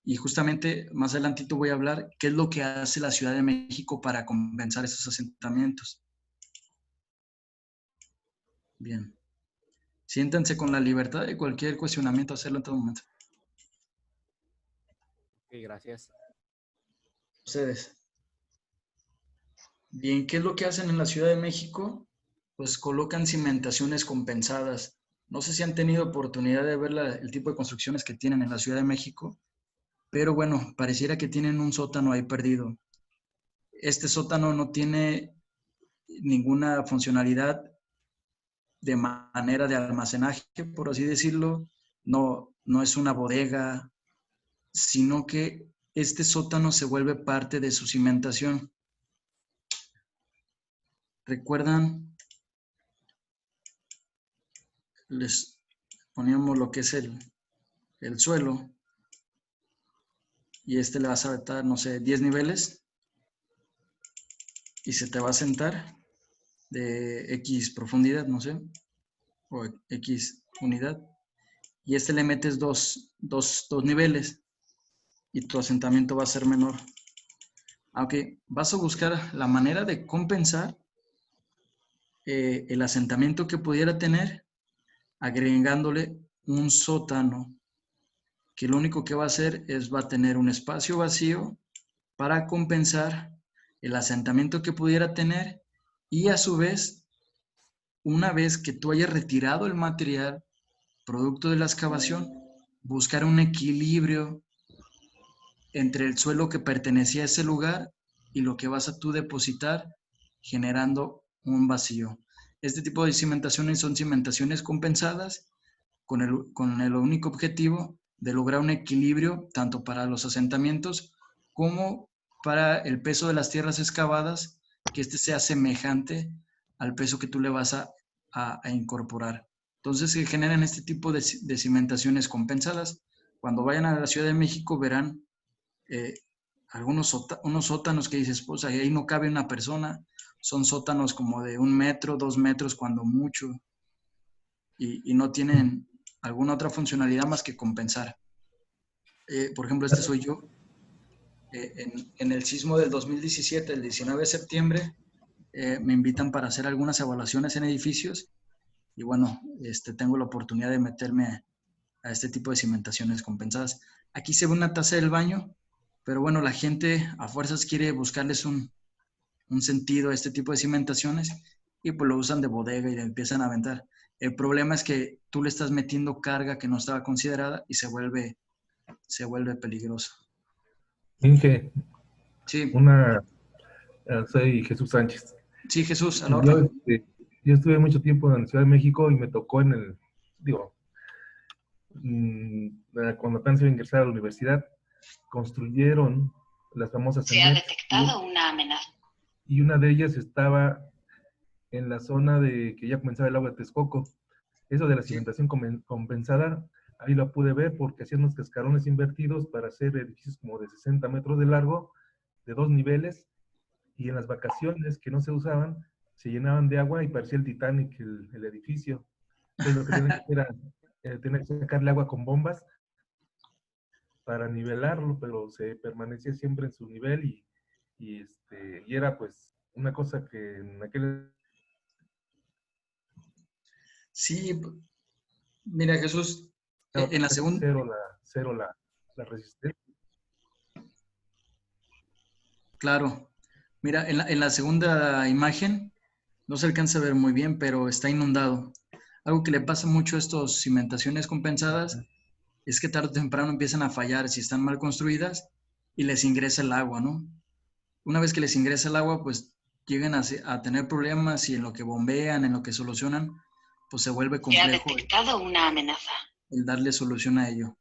Y justamente más adelantito voy a hablar qué es lo que hace la Ciudad de México para compensar esos asentamientos. Bien. Siéntanse con la libertad de cualquier cuestionamiento, hacerlo en todo momento. Ok, gracias. Ustedes. Bien, ¿qué es lo que hacen en la Ciudad de México? Pues colocan cimentaciones compensadas. No sé si han tenido oportunidad de ver el tipo de construcciones que tienen en la Ciudad de México, pero bueno, pareciera que tienen un sótano ahí perdido. Este sótano no tiene ninguna funcionalidad de manera de almacenaje, por así decirlo. No es una bodega, sino que este sótano se vuelve parte de su cimentación. ¿Recuerdan? Les poníamos lo que es el suelo y le vas a dar, no sé, 10 niveles y se te va a sentar de X profundidad, no sé, o X unidad. Y le metes dos niveles y tu asentamiento va a ser menor. Aunque vas a buscar la manera de compensar el asentamiento que pudiera tener agregándole un sótano que lo único que va a hacer es va a tener un espacio vacío para compensar el asentamiento que pudiera tener y a su vez, una vez que tú hayas retirado el material producto de la excavación, buscar un equilibrio entre el suelo que pertenecía a ese lugar y lo que vas a tú depositar, generando un vacío. Este tipo de cimentaciones son cimentaciones compensadas con el único objetivo de lograr un equilibrio tanto para los asentamientos como para el peso de las tierras excavadas, que sea semejante al peso que tú le vas a incorporar. Entonces se generan este tipo de cimentaciones compensadas. Cuando vayan a la Ciudad de México verán unos sótanos que dices, pues ahí no cabe una persona, son sótanos como de 1 metro, 2 metros cuando mucho, y no tienen alguna otra funcionalidad más que compensar. Por ejemplo, este soy yo. En el sismo del 2017, el 19 de septiembre, me invitan para hacer algunas evaluaciones en edificios y bueno, tengo la oportunidad de meterme a este tipo de cimentaciones compensadas. Aquí se ve una taza del baño, pero bueno, la gente a fuerzas quiere buscarles un sentido a este tipo de cimentaciones y pues lo usan de bodega y le empiezan a aventar. El problema es que tú le estás metiendo carga que no estaba considerada y se vuelve peligroso. Inge, Sí, soy Jesús Sánchez. sí, Jesús, a la Yo, orden. yo estuve mucho tiempo en la Ciudad de México y me tocó cuando apenas iba a ingresar a la universidad, construyeron las famosas Se ha CEMEX detectado una amenaza. y una de ellas estaba en la zona de que ya comenzaba el agua de Texcoco. Eso de la cimentación compensada, ahí lo pude ver porque hacían unos cascarones invertidos para hacer edificios como de 60 metros de largo, de 2 niveles, y en las vacaciones que no se usaban, se llenaban de agua y parecía el Titanic el edificio. Entonces lo que tenían que hacer era tener que sacarle agua con bombas para nivelarlo, pero se permanecía siempre en su nivel y era pues una cosa que en aquel... Sí, mira Jesús, en la segunda... Cero la resistencia. Claro, mira, en la segunda imagen no se alcanza a ver muy bien, pero está inundado. Algo que le pasa mucho a estas cimentaciones compensadas es que tarde o temprano empiezan a fallar si están mal construidas y les ingresa el agua, ¿no? Una vez que les ingresa el agua, pues llegan a tener problemas y en lo que bombean, en lo que solucionan, pues se vuelve Se ha complejo detectado una amenaza. el darle solución a ello.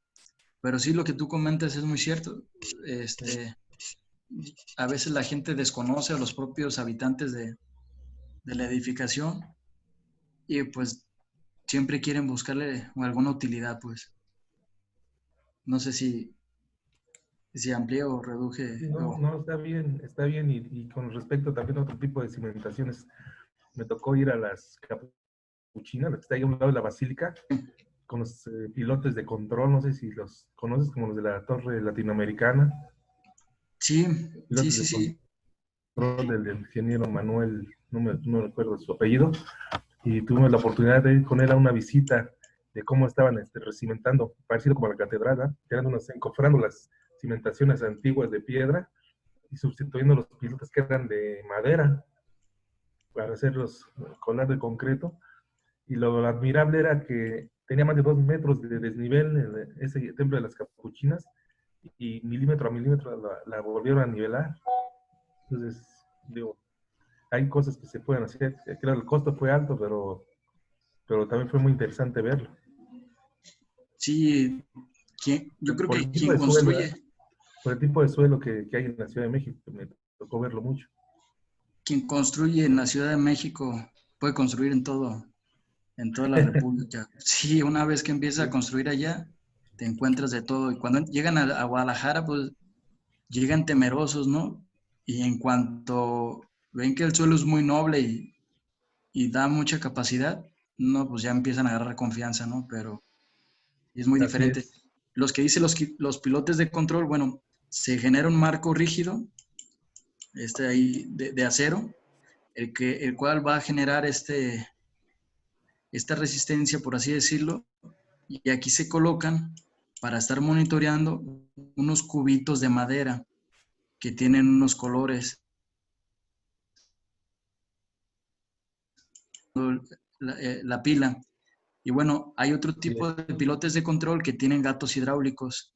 Pero sí, lo que tú comentas es muy cierto. A veces la gente desconoce a los propios habitantes de la edificación y pues siempre quieren buscarle alguna utilidad, pues. No sé si amplié o reduje. No, está bien, y con respecto también a otro tipo de cimentaciones, me tocó ir a las Capuchinas, la que está ahí a un lado de la Basílica, con los pilotes de control, no sé si los conoces como los de la Torre Latinoamericana, Sí, sí, pilotos sí, de sí. control del ingeniero Manuel, no recuerdo su apellido, y tuvimos la oportunidad de ir con él a una visita de cómo estaban recimentando, parecido como la catedral, ¿eh? Encofrando las cimentaciones antiguas de piedra y sustituyendo los pilotes que eran de madera para hacerlos colar de concreto. Y lo admirable era que tenía más de 2 metros de desnivel en ese templo de las Capuchinas y milímetro a milímetro la volvieron a nivelar. Entonces, digo, hay cosas que se pueden hacer. Claro, el costo fue alto, pero también fue muy interesante verlo. Sí, yo creo Por que el tipo quien de suelo, ¿eh? construye, Por el tipo de suelo que hay en la Ciudad de México, me tocó verlo mucho. quien construye en la Ciudad de México puede construir en toda la República. Sí, una vez que empiezas a construir allá, te encuentras de todo. Y cuando llegan a Guadalajara, pues llegan temerosos, ¿no? Y en cuanto ven que el suelo es muy noble y da mucha capacidad, no, pues ya empiezan a agarrar confianza, ¿no? Pero es muy Así diferente. es. Los que dicen los pilotes de control, bueno, se genera un marco rígido, ahí de acero, el cual va a generar esta resistencia, por así decirlo, y aquí se colocan para estar monitoreando unos cubitos de madera que tienen unos colores. La pila. Y bueno, hay otro Así tipo es. de pilotes de control que tienen gatos hidráulicos.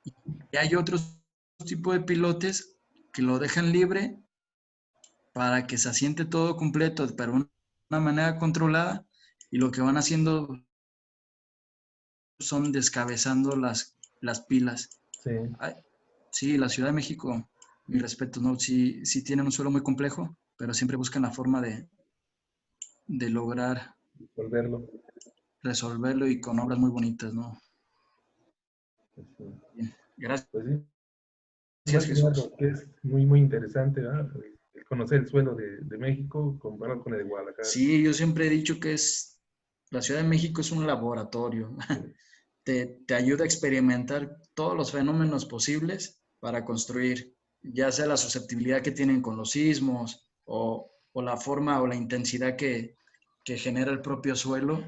Y hay otros tipos de pilotes que lo dejan libre para que se asiente todo completo, pero de una manera controlada. Y lo que van haciendo son descabezando las pilas. Sí. Ay, sí, la Ciudad de México, mi respeto, ¿no? Sí, sí tienen un suelo muy complejo, pero siempre buscan la forma de lograr Volverlo. resolverlo y con obras muy bonitas, ¿no? Pues, Bien. Gracias, pues sí, imagino Jesús. algo que es muy, muy interesante, ¿verdad? El conocer el suelo de México comparado con el de Guadalajara. Sí, yo siempre he dicho que la Ciudad de México es un laboratorio. Te ayuda a experimentar todos los fenómenos posibles para construir, ya sea la susceptibilidad que tienen con los sismos o la forma o la intensidad que genera el propio suelo,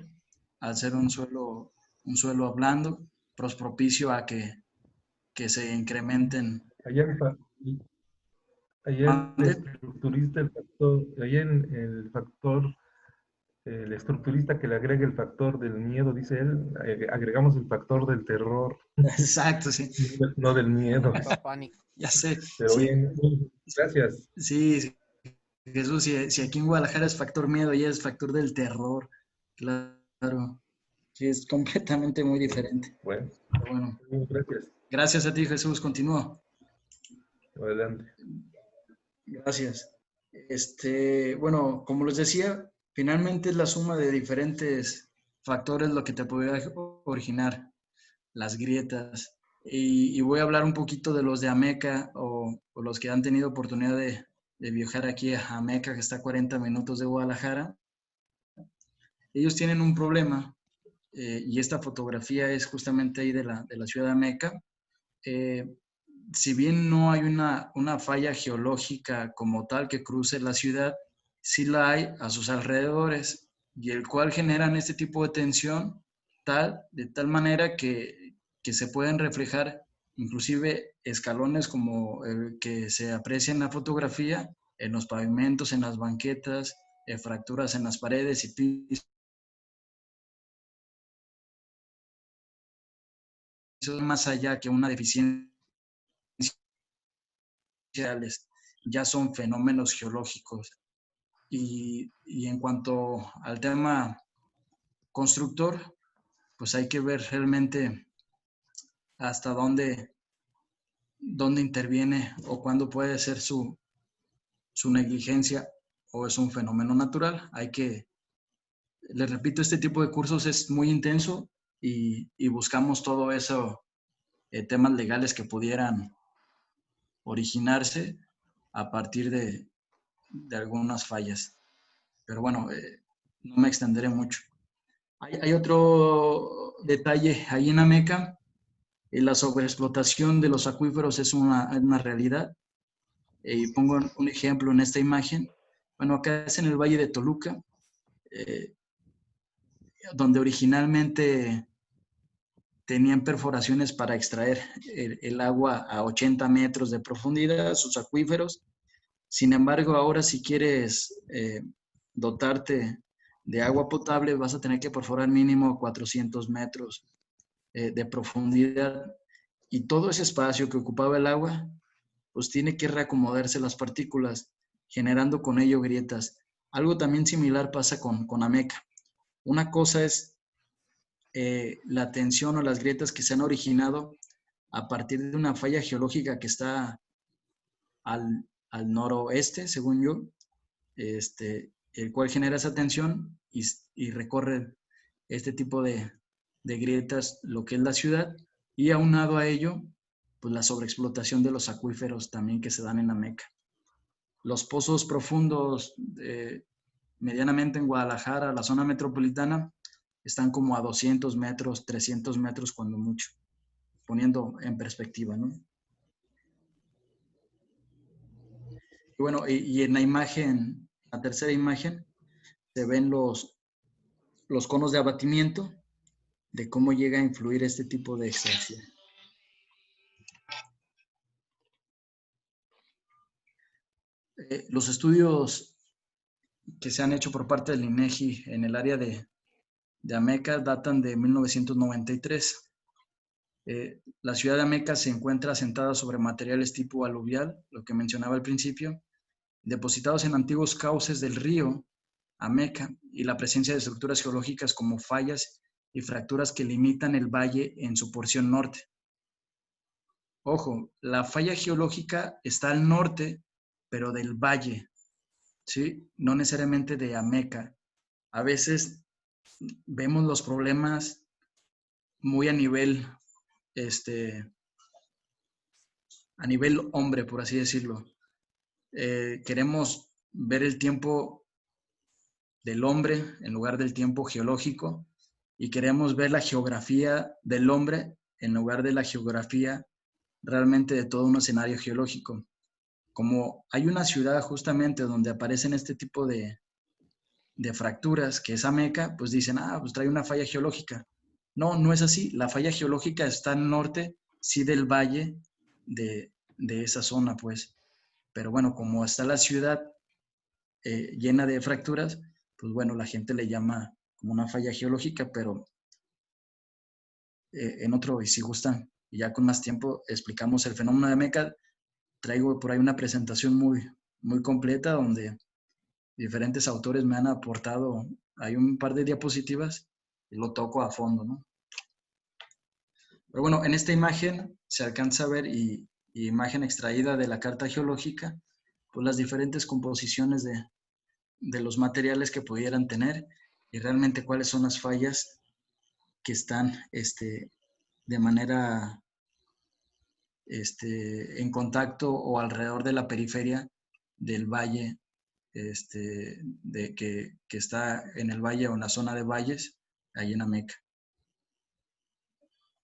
al ser un suelo blando, propicio a que se incrementen. Allá, allá el ¿Mande? estructurista, allá en el estructurista que le agrega el factor del miedo, dice él, agregamos el factor del terror, Exacto, sí. no del miedo. Pánico. Ya sé. Pero Sí, bien, gracias. sí, sí. Jesús, si aquí en Guadalajara es factor miedo, ya es factor del terror. Claro. Sí, es completamente muy diferente. Bueno, Pero bueno, gracias. gracias a ti, Jesús. Continúa. Adelante. Gracias. Bueno, como les decía, finalmente es la suma de diferentes factores lo que te puede originar las grietas. Y voy a hablar un poquito de los de Ameca o los que han tenido oportunidad de viajar aquí a Ameca, que está a 40 minutos de Guadalajara. Ellos tienen un problema y esta fotografía es justamente ahí de la ciudad de Ameca. Eh, si bien no hay una falla geológica como tal que cruce la ciudad, sí la hay a sus alrededores y el cual generan este tipo de tensión de tal manera que se pueden reflejar inclusive escalones como el que se aprecia en la fotografía, en los pavimentos, en las banquetas, fracturas en las paredes y pisos, más allá que una deficiencia, ya son fenómenos geológicos. Y en cuanto al tema constructor, pues hay que ver realmente hasta dónde interviene o cuándo puede ser su negligencia o es un fenómeno natural. Les repito, este tipo de cursos es muy intenso y buscamos todo eso, temas legales que pudieran originarse a partir de algunas fallas. Pero bueno, no me extenderé mucho. Hay otro detalle ahí en Ameca. La sobreexplotación de los acuíferos es una realidad. Y pongo un ejemplo en esta imagen. Bueno, acá es en el Valle de Toluca, donde originalmente tenían perforaciones para extraer el agua a 80 metros de profundidad, sus acuíferos. Sin embargo, ahora si quieres dotarte de agua potable, vas a tener que perforar mínimo 400 metros de profundidad. Y todo ese espacio que ocupaba el agua, pues tiene que reacomodarse las partículas, generando con ello grietas. Algo también similar pasa con Ameca. Una cosa es la tensión o las grietas que se han originado a partir de una falla geológica que está al noroeste, según yo, el cual genera esa tensión y recorre este tipo de grietas, lo que es la ciudad, y aunado a ello, pues la sobreexplotación de los acuíferos también que se dan en Ameca. Los pozos profundos, medianamente en Guadalajara, la zona metropolitana, están como a 200 metros, 300 metros cuando mucho, poniendo en perspectiva, ¿no? Y bueno, y en la imagen, la tercera imagen, se ven los conos de abatimiento, de cómo llega a influir este tipo de extracción. Los estudios que se han hecho por parte del INEGI en el área de Ameca datan de 1993. La ciudad de Ameca se encuentra asentada sobre materiales tipo aluvial, lo que mencionaba al principio, depositados en antiguos cauces del río Ameca, y la presencia de estructuras geológicas como fallas y fracturas que limitan el valle en su porción norte. Ojo, la falla geológica está al norte, pero del valle, ¿sí? No necesariamente de Ameca. A veces vemos los problemas muy a nivel hombre, por así decirlo. Queremos ver el tiempo del hombre en lugar del tiempo geológico, y queremos ver la geografía del hombre en lugar de la geografía realmente de todo un escenario geológico. Como hay una ciudad justamente donde aparecen este tipo de fracturas, que es Ameca, pues dicen, pues trae una falla geológica. No, no es así. La falla geológica está al norte, sí, del valle de esa zona, pues. Pero bueno, como está la ciudad llena de fracturas, pues bueno, la gente le llama como una falla geológica, pero en otro, y si gustan, y ya con más tiempo, explicamos el fenómeno de Ameca. Traigo por ahí una presentación muy, muy completa donde diferentes autores me han aportado. Hay un par de diapositivas y lo toco a fondo, ¿no? Pero bueno, en esta imagen se alcanza a ver, y imagen extraída de la carta geológica, pues las diferentes composiciones de los materiales que pudieran tener y realmente cuáles son las fallas que están de manera en contacto o alrededor de la periferia del valle, que está en el valle o en la zona de valles, ahí en Ameca.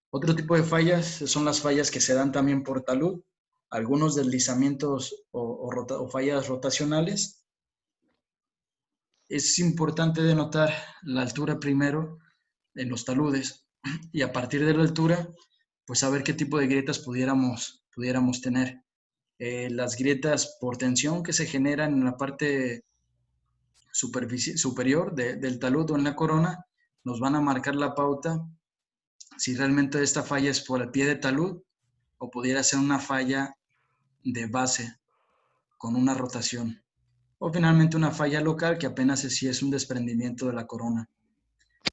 Otro tipo de fallas son las fallas que se dan también por talud, algunos deslizamientos o fallas rotacionales. Es importante denotar la altura primero en los taludes, y a partir de la altura, pues saber qué tipo de grietas pudiéramos tener. Las grietas por tensión que se generan en la parte superior del talud o en la corona nos van a marcar la pauta si realmente esta falla es por el pie de talud o pudiera ser una falla de base con una rotación, o finalmente una falla local que apenas sí es un desprendimiento de la corona.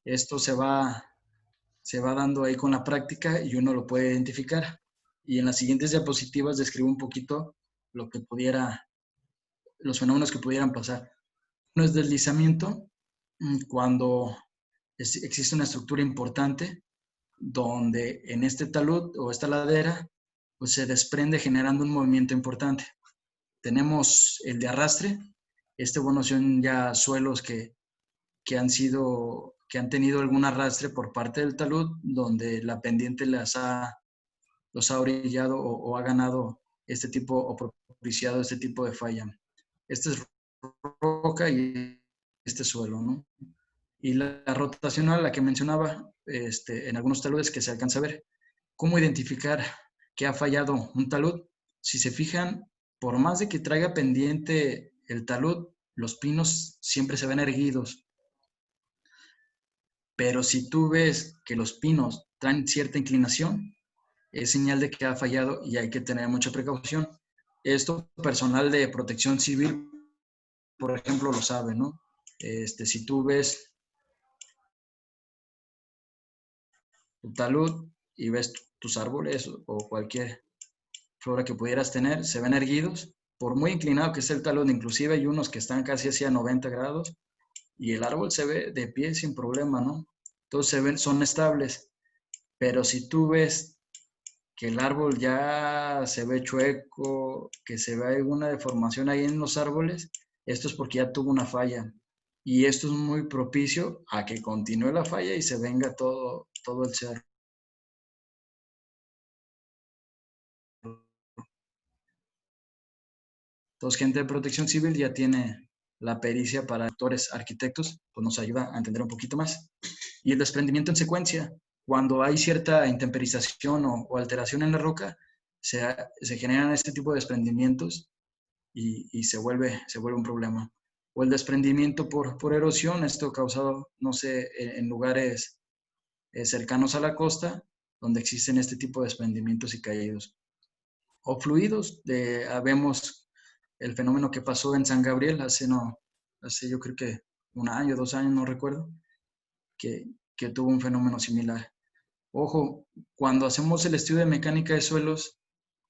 Esto se va dando ahí con la práctica y uno lo puede identificar. Y en las siguientes diapositivas describo un poquito los fenómenos que pudieran pasar. Uno es deslizamiento, cuando existe una estructura importante donde en este talud o esta ladera pues se desprende generando un movimiento importante. Tenemos el de arrastre. Bueno, son ya suelos que han sido que han tenido algún arrastre por parte del talud, donde la pendiente los ha orillado o ha ganado este tipo o propiciado este tipo de falla. Esta es roca y este suelo, ¿no? Y la rotacional, la que mencionaba, en algunos taludes que se alcanza a ver. ¿Cómo identificar que ha fallado un talud? Si se fijan, por más de que traiga pendiente el talud, los pinos siempre se ven erguidos. Pero si tú ves que los pinos traen cierta inclinación, es señal de que ha fallado y hay que tener mucha precaución. Esto personal de protección civil, por ejemplo, lo sabe, ¿no? Si tú ves tu talud y ves tus árboles o cualquier flora que pudieras tener, se ven erguidos, por muy inclinado que esté el talud, inclusive hay unos que están casi hacia 90 grados y el árbol se ve de pie sin problema, ¿no? Entonces son estables, pero si tú ves que el árbol ya se ve chueco, que se ve alguna deformación ahí en los árboles, esto es porque ya tuvo una falla. Y esto es muy propicio a que continúe la falla y se venga todo el cerro. Entonces, gente de protección civil ya tiene la pericia para actores arquitectos, pues nos ayuda a entender un poquito más. Y el desprendimiento en secuencia, cuando hay cierta intemperización o alteración en la roca, se generan este tipo de desprendimientos y se vuelve un problema. O el desprendimiento por erosión, esto causado, no sé, en lugares cercanos a la costa, donde existen este tipo de desprendimientos y caídos. O fluidos, vemos el fenómeno que pasó en San Gabriel hace yo creo que 1 año, 2 años, no recuerdo, que tuvo un fenómeno similar. Ojo, cuando hacemos el estudio de mecánica de suelos,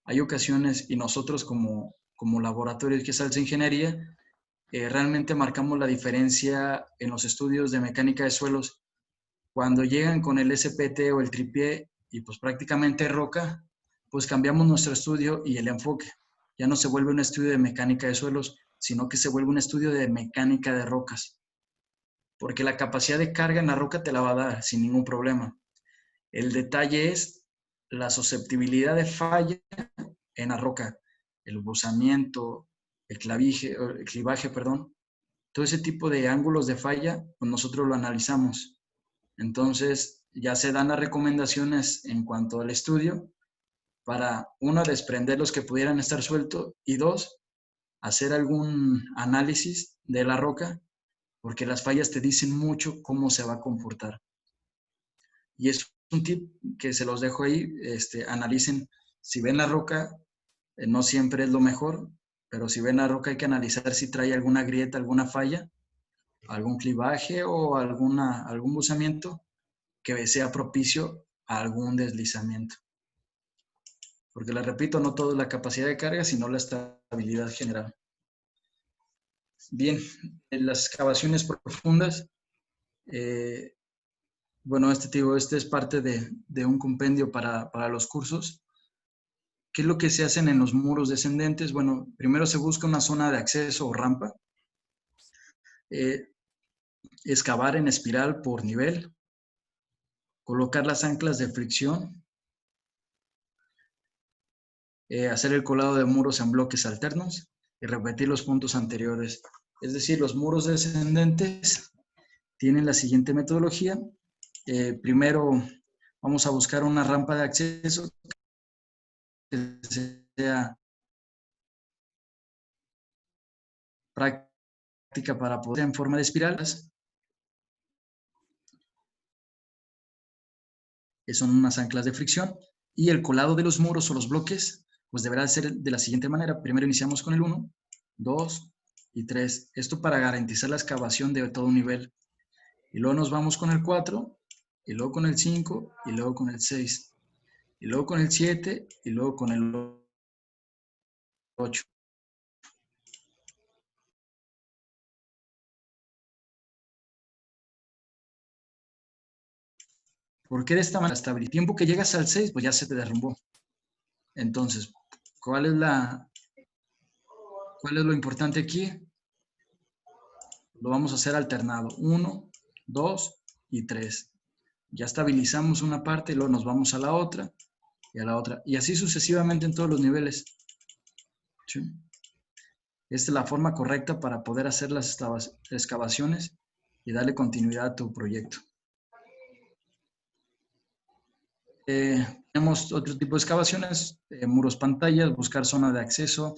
hay ocasiones, y nosotros como laboratorio que es ingeniería, realmente marcamos la diferencia en los estudios de mecánica de suelos. Cuando llegan con el SPT o el tripié y pues prácticamente roca, pues cambiamos nuestro estudio y el enfoque. Ya no se vuelve un estudio de mecánica de suelos, sino que se vuelve un estudio de mecánica de rocas. Porque la capacidad de carga en la roca te la va a dar sin ningún problema. El detalle es la susceptibilidad de falla en la roca, el buzamiento, el clivaje, todo ese tipo de ángulos de falla, pues nosotros lo analizamos. Entonces, ya se dan las recomendaciones en cuanto al estudio para, 1, desprender los que pudieran estar sueltos y 2, hacer algún análisis de la roca, porque las fallas te dicen mucho cómo se va a comportar. Y es un tip que se los dejo ahí, analicen. Si ven la roca, no siempre es lo mejor, pero si ven la roca hay que analizar si trae alguna grieta, alguna falla, algún clivaje o algún buzamiento que sea propicio a algún deslizamiento. Porque les repito, no todo es la capacidad de carga, sino la estabilidad general. Bien, en las excavaciones profundas, bueno, este es parte de un compendio para los cursos. ¿Qué es lo que se hacen en los muros descendentes? Bueno, primero se busca una zona de acceso o rampa, excavar en espiral por nivel, colocar las anclas de fricción, hacer el colado de muros en bloques alternos y repetir los puntos anteriores. Es decir, los muros descendentes tienen la siguiente metodología. Primero vamos a buscar una rampa de acceso que sea práctica para poder en forma de espirales. Son unas anclas de fricción. Y el colado de los muros o los bloques, pues deberá ser de la siguiente manera. Primero iniciamos con el 1, 2 y 3. Esto para garantizar la excavación de todo un nivel. Y luego nos vamos con el 4, y luego con el 5, y luego con el 6, y luego con el 7, y luego con el 8. ¿Por qué de esta manera? Hasta el tiempo que llegas al 6, pues ya se te derrumbó. Entonces, ¿cuál es lo importante aquí? Lo vamos a hacer alternado. 1, 2 y 3. Ya estabilizamos una parte, luego nos vamos a la otra y a la otra. Y así sucesivamente en todos los niveles. ¿Sí? Esta es la forma correcta para poder hacer las excavaciones y darle continuidad a tu proyecto. Tenemos otro tipo de excavaciones, muros, pantallas, buscar zona de acceso,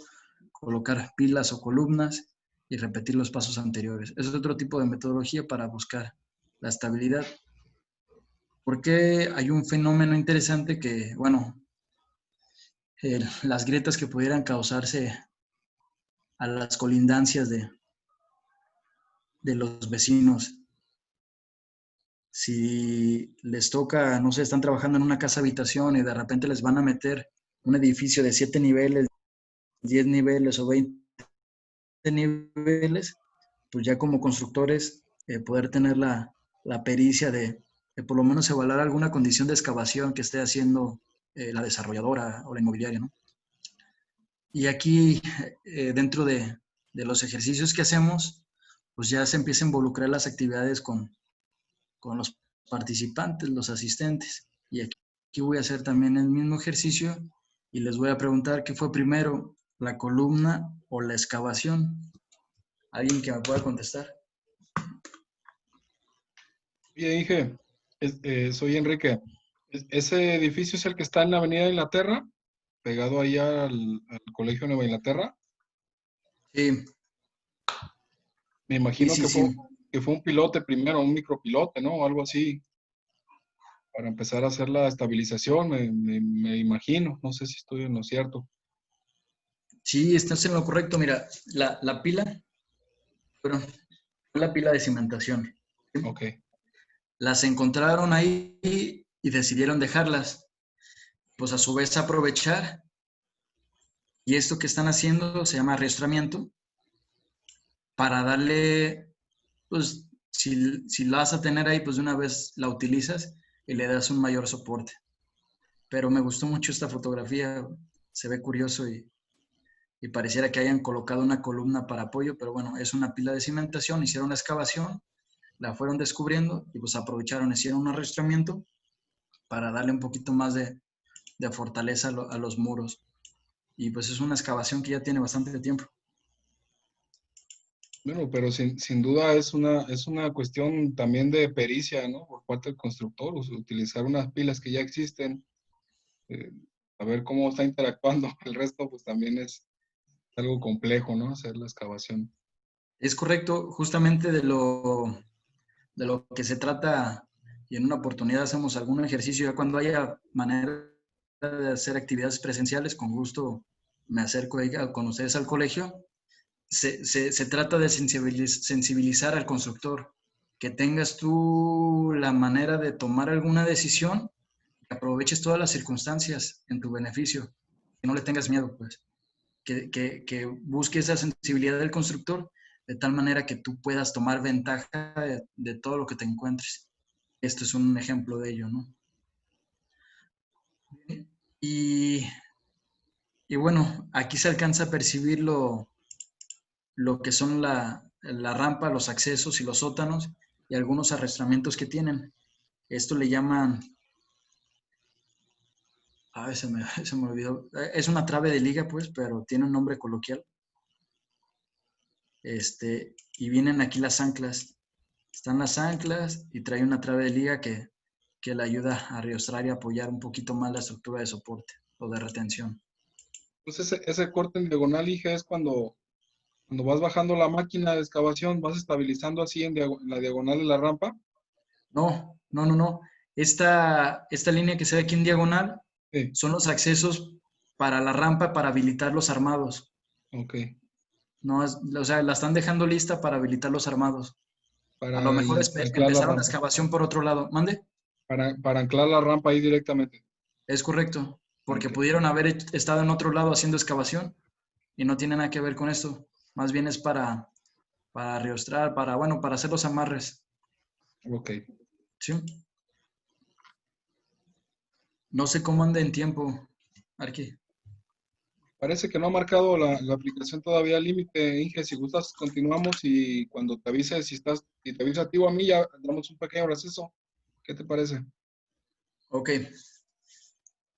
colocar pilas o columnas y repetir los pasos anteriores. Es otro tipo de metodología para buscar la estabilidad. Porque hay un fenómeno interesante que, bueno, las grietas que pudieran causarse a las colindancias de los vecinos. Si les toca, no sé, están trabajando en una casa habitación y de repente les van a meter un edificio de 7 niveles, 10 niveles o 20 niveles, pues ya como constructores poder tener la pericia de por lo menos evaluar alguna condición de excavación que esté haciendo la desarrolladora o la inmobiliaria, ¿no? Y aquí, dentro de los ejercicios que hacemos, pues ya se empieza a involucrar las actividades con los participantes, los asistentes. Y aquí voy a hacer también el mismo ejercicio y les voy a preguntar qué fue primero, la columna o la excavación. ¿Alguien que me pueda contestar? Bien, dije, soy Enrique. ¿Ese edificio es el que está en la Avenida Inglaterra, pegado ahí al Colegio Nueva Inglaterra? Sí, Me sí, imagino sí, sí. que fue un pilote primero, un micropilote, ¿no? O algo así, para empezar a hacer la estabilización, me imagino. No sé si estoy en lo cierto. Sí, estás en lo correcto. Mira, la pila, bueno, fue la pila de cimentación. ¿Sí? Ok. Las encontraron ahí y decidieron dejarlas. Pues a su vez aprovechar. Y esto que están haciendo se llama arrastramiento para darle, pues, si la vas a tener ahí, pues de una vez la utilizas y le das un mayor soporte. Pero me gustó mucho esta fotografía, se ve curioso y pareciera que hayan colocado una columna para apoyo, pero bueno, es una pila de cimentación, hicieron la excavación, la fueron descubriendo y pues aprovecharon, hicieron un arrastramiento para darle un poquito más de fortaleza a los muros. Y pues es una excavación que ya tiene bastante tiempo. Bueno, pero sin duda es una cuestión también de pericia, ¿no? Por parte del constructor, utilizar unas pilas que ya existen, eh, a ver cómo está interactuando. El resto, pues también es algo complejo, ¿no? Hacer la excavación. Es correcto, justamente de lo que se trata, y en una oportunidad hacemos algún ejercicio, ya cuando haya manera de hacer actividades presenciales, con gusto me acerco con ustedes al colegio. Se trata de sensibilizar al constructor, que tengas tú la manera de tomar alguna decisión, que aproveches todas las circunstancias en tu beneficio, que no le tengas miedo, pues, que busques esa sensibilidad del constructor de tal manera que tú puedas tomar ventaja de todo lo que te encuentres. Esto es un ejemplo de ello, ¿no? Y, y bueno, aquí se alcanza a percibir lo que son la rampa, los accesos y los sótanos y algunos arrastramientos que tienen. Esto le llaman, se me olvidó, es una trave de liga, pues, pero tiene un nombre coloquial. Y vienen aquí las anclas. Están las anclas y trae una trave de liga que le ayuda a arrastrar y apoyar un poquito más la estructura de soporte o de retención. Entonces, ese corte en diagonal, dije, es cuando vas bajando la máquina de excavación, vas estabilizando así en la diagonal de la rampa. No, no, no, no. Esta línea que se ve aquí en diagonal Sí, son los accesos para la rampa para habilitar los armados. ok. No, o sea, la están dejando lista para habilitar los armados. A lo Para mejor anclar la empezaron la rampa. excavación por otro lado. ¿Mande? Para anclar la rampa ahí directamente. Es correcto, porque Ok, pudieron haber estado en otro lado haciendo excavación y no tiene nada que ver con esto. Más bien es para arrastrar, para hacer los amarres. ok. ¿Sí? No sé cómo anda en tiempo, Arqui. Parece que no ha marcado la aplicación todavía el límite, Inge. Si gustas, continuamos y cuando te avise, si te avisa a ti o a mí, ya damos un pequeño receso. ¿Qué te parece? Ok.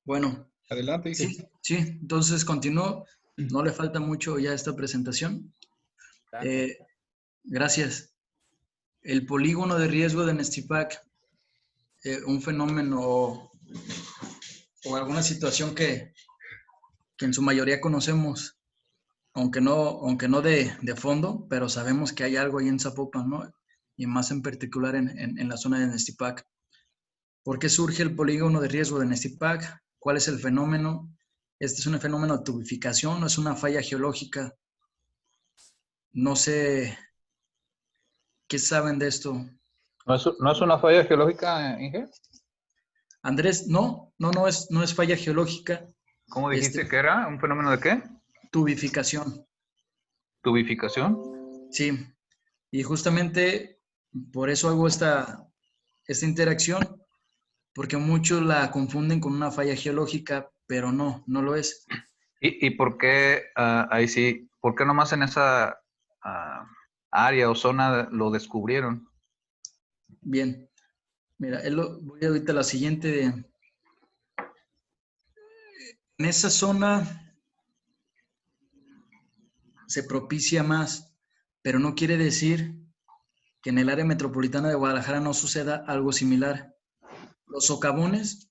Bueno, Adelante, Inge. sí, sí. Entonces continúo. No le falta mucho ya a esta presentación. Gracias. El polígono de riesgo de Nestipac, un fenómeno o alguna situación que en su mayoría conocemos, aunque no de fondo, pero sabemos que hay algo ahí en Zapopan, ¿no? Y más en particular en la zona de Nestipac. ¿Por qué surge el polígono de riesgo de Nestipac? ¿Cuál es el fenómeno? Este es un fenómeno de tubificación, no es una falla geológica. No sé qué saben de esto. ¿No es una falla geológica, Inge? Andrés, no es falla geológica. ¿Cómo dijiste que era? ¿Un fenómeno de qué? Tubificación. ¿Tubificación? Sí, y justamente por eso hago esta interacción, porque muchos la confunden con una falla geológica, pero no lo es. ¿Y por qué, ahí sí, por qué nomás en esa área o zona lo descubrieron? Bien, mira, voy ahorita a la siguiente. En esa zona se propicia más, pero no quiere decir que en el área metropolitana de Guadalajara no suceda algo similar. Los socavones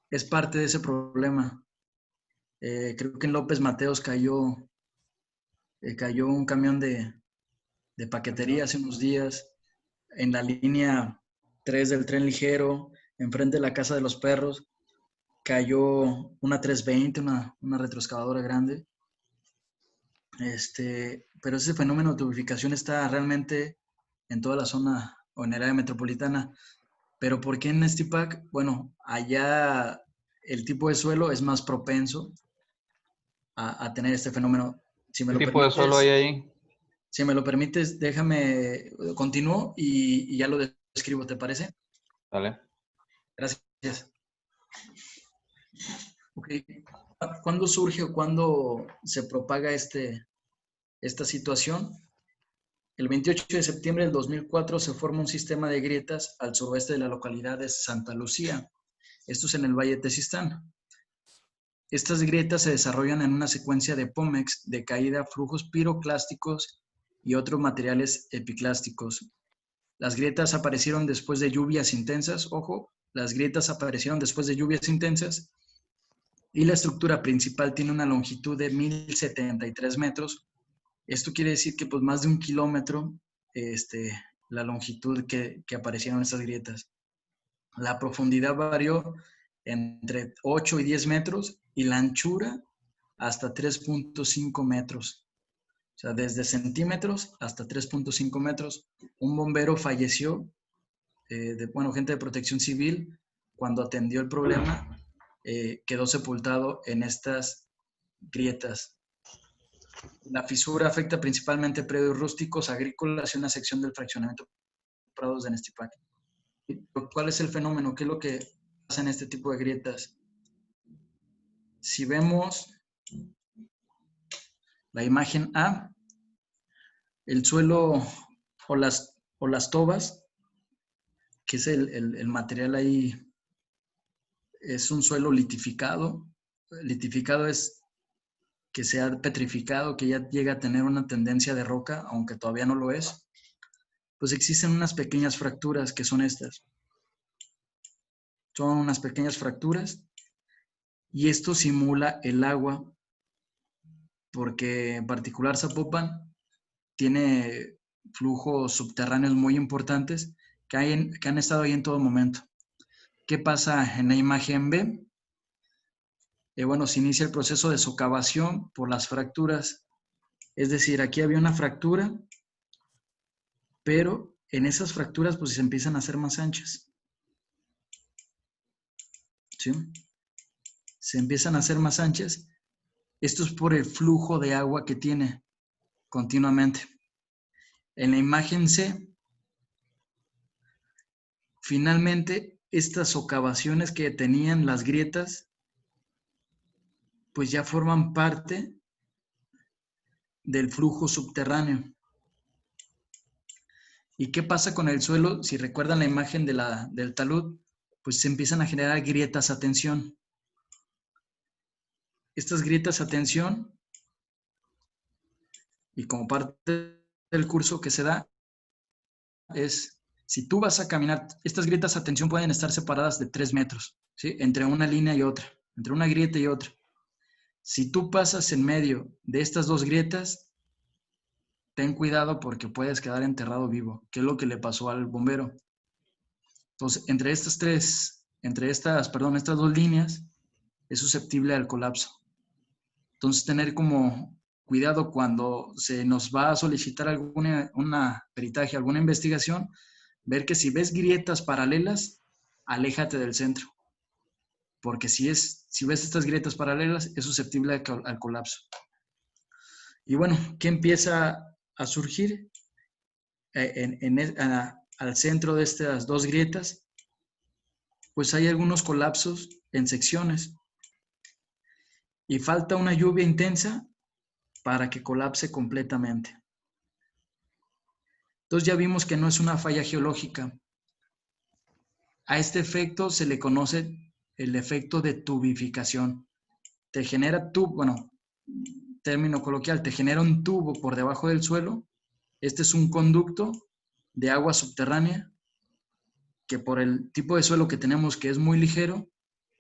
es parte de ese problema. Creo que en López Mateos cayó un camión de paquetería hace unos días. En la línea 3 del tren ligero, enfrente de la Casa de los Perros, cayó una 320, una retroexcavadora grande. Pero ese fenómeno de tubificación está realmente en toda la zona o en el área metropolitana. ¿Pero por qué en Nestipac? Bueno, allá el tipo de suelo es más propenso a tener este fenómeno. Si me ¿Qué lo tipo de permites, suelo hay ahí? Si me lo permites, déjame, continúo y ya lo describo, ¿te parece? Dale. Gracias. Ok. ¿Cuándo surge o cuándo se propaga esta situación? El 28 de septiembre del 2004 se forma un sistema de grietas al suroeste de la localidad de Santa Lucía. Esto es en el Valle de Tezistán. Estas grietas se desarrollan en una secuencia de pómex de caída, flujos piroclásticos y otros materiales epiclásticos. Las grietas aparecieron después de lluvias intensas, ojo, las grietas aparecieron después de lluvias intensas y la estructura principal tiene una longitud de 1073 metros. Esto quiere decir que pues más de 1 kilómetro la longitud que aparecieron estas grietas. La profundidad varió entre 8 y 10 metros y la anchura hasta 3.5 metros. O sea, desde centímetros hasta 3.5 metros. Un bombero falleció, gente de protección civil, cuando atendió el problema, quedó sepultado en estas grietas. La fisura afecta principalmente predios rústicos, agrícolas y una sección del fraccionamiento Prados de Nestipac. ¿Cuál es el fenómeno? ¿Qué es lo que pasa en este tipo de grietas? Si vemos la imagen A, el suelo o las tobas, que es el material ahí, es un suelo litificado. Litificado es que se ha petrificado, que ya llega a tener una tendencia de roca, aunque todavía no lo es. Pues existen unas pequeñas fracturas que son estas. Son unas pequeñas fracturas y esto simula el agua porque en particular Zapopan tiene flujos subterráneos muy importantes que han estado ahí en todo momento. ¿Qué pasa en la imagen B? Se inicia el proceso de socavación por las fracturas. Es decir, aquí había una fractura, pero en esas fracturas pues se empiezan a hacer más anchas. ¿Sí? Se empiezan a hacer más anchas. Esto es por el flujo de agua que tiene continuamente. En la imagen C, finalmente estas socavaciones que tenían las grietas pues ya forman parte del flujo subterráneo. ¿Y qué pasa con el suelo? Si recuerdan la imagen del talud, pues se empiezan a generar grietas a tensión. Estas grietas a tensión, y como parte del curso que se da, es, si tú vas a caminar, estas grietas a tensión pueden estar separadas de 3 metros, ¿sí? Entre una línea y otra, entre una grieta y otra. Si tú pasas en medio de estas dos grietas, ten cuidado porque puedes quedar enterrado vivo, que es lo que le pasó al bombero. Entonces, estas dos líneas es susceptible al colapso. Entonces, tener como cuidado cuando se nos va a solicitar una peritaje, alguna investigación, ver que si ves grietas paralelas, aléjate del centro. Porque si ves estas grietas paralelas, es susceptible al colapso. Y bueno, ¿qué empieza a surgir al centro de estas dos grietas? Pues hay algunos colapsos en secciones y falta una lluvia intensa para que colapse completamente. Entonces ya vimos que no es una falla geológica. A este efecto se le conoce el efecto de tubificación. Te genera término coloquial, te genera un tubo por debajo del suelo. Este es un conducto de agua subterránea que por el tipo de suelo que tenemos, que es muy ligero,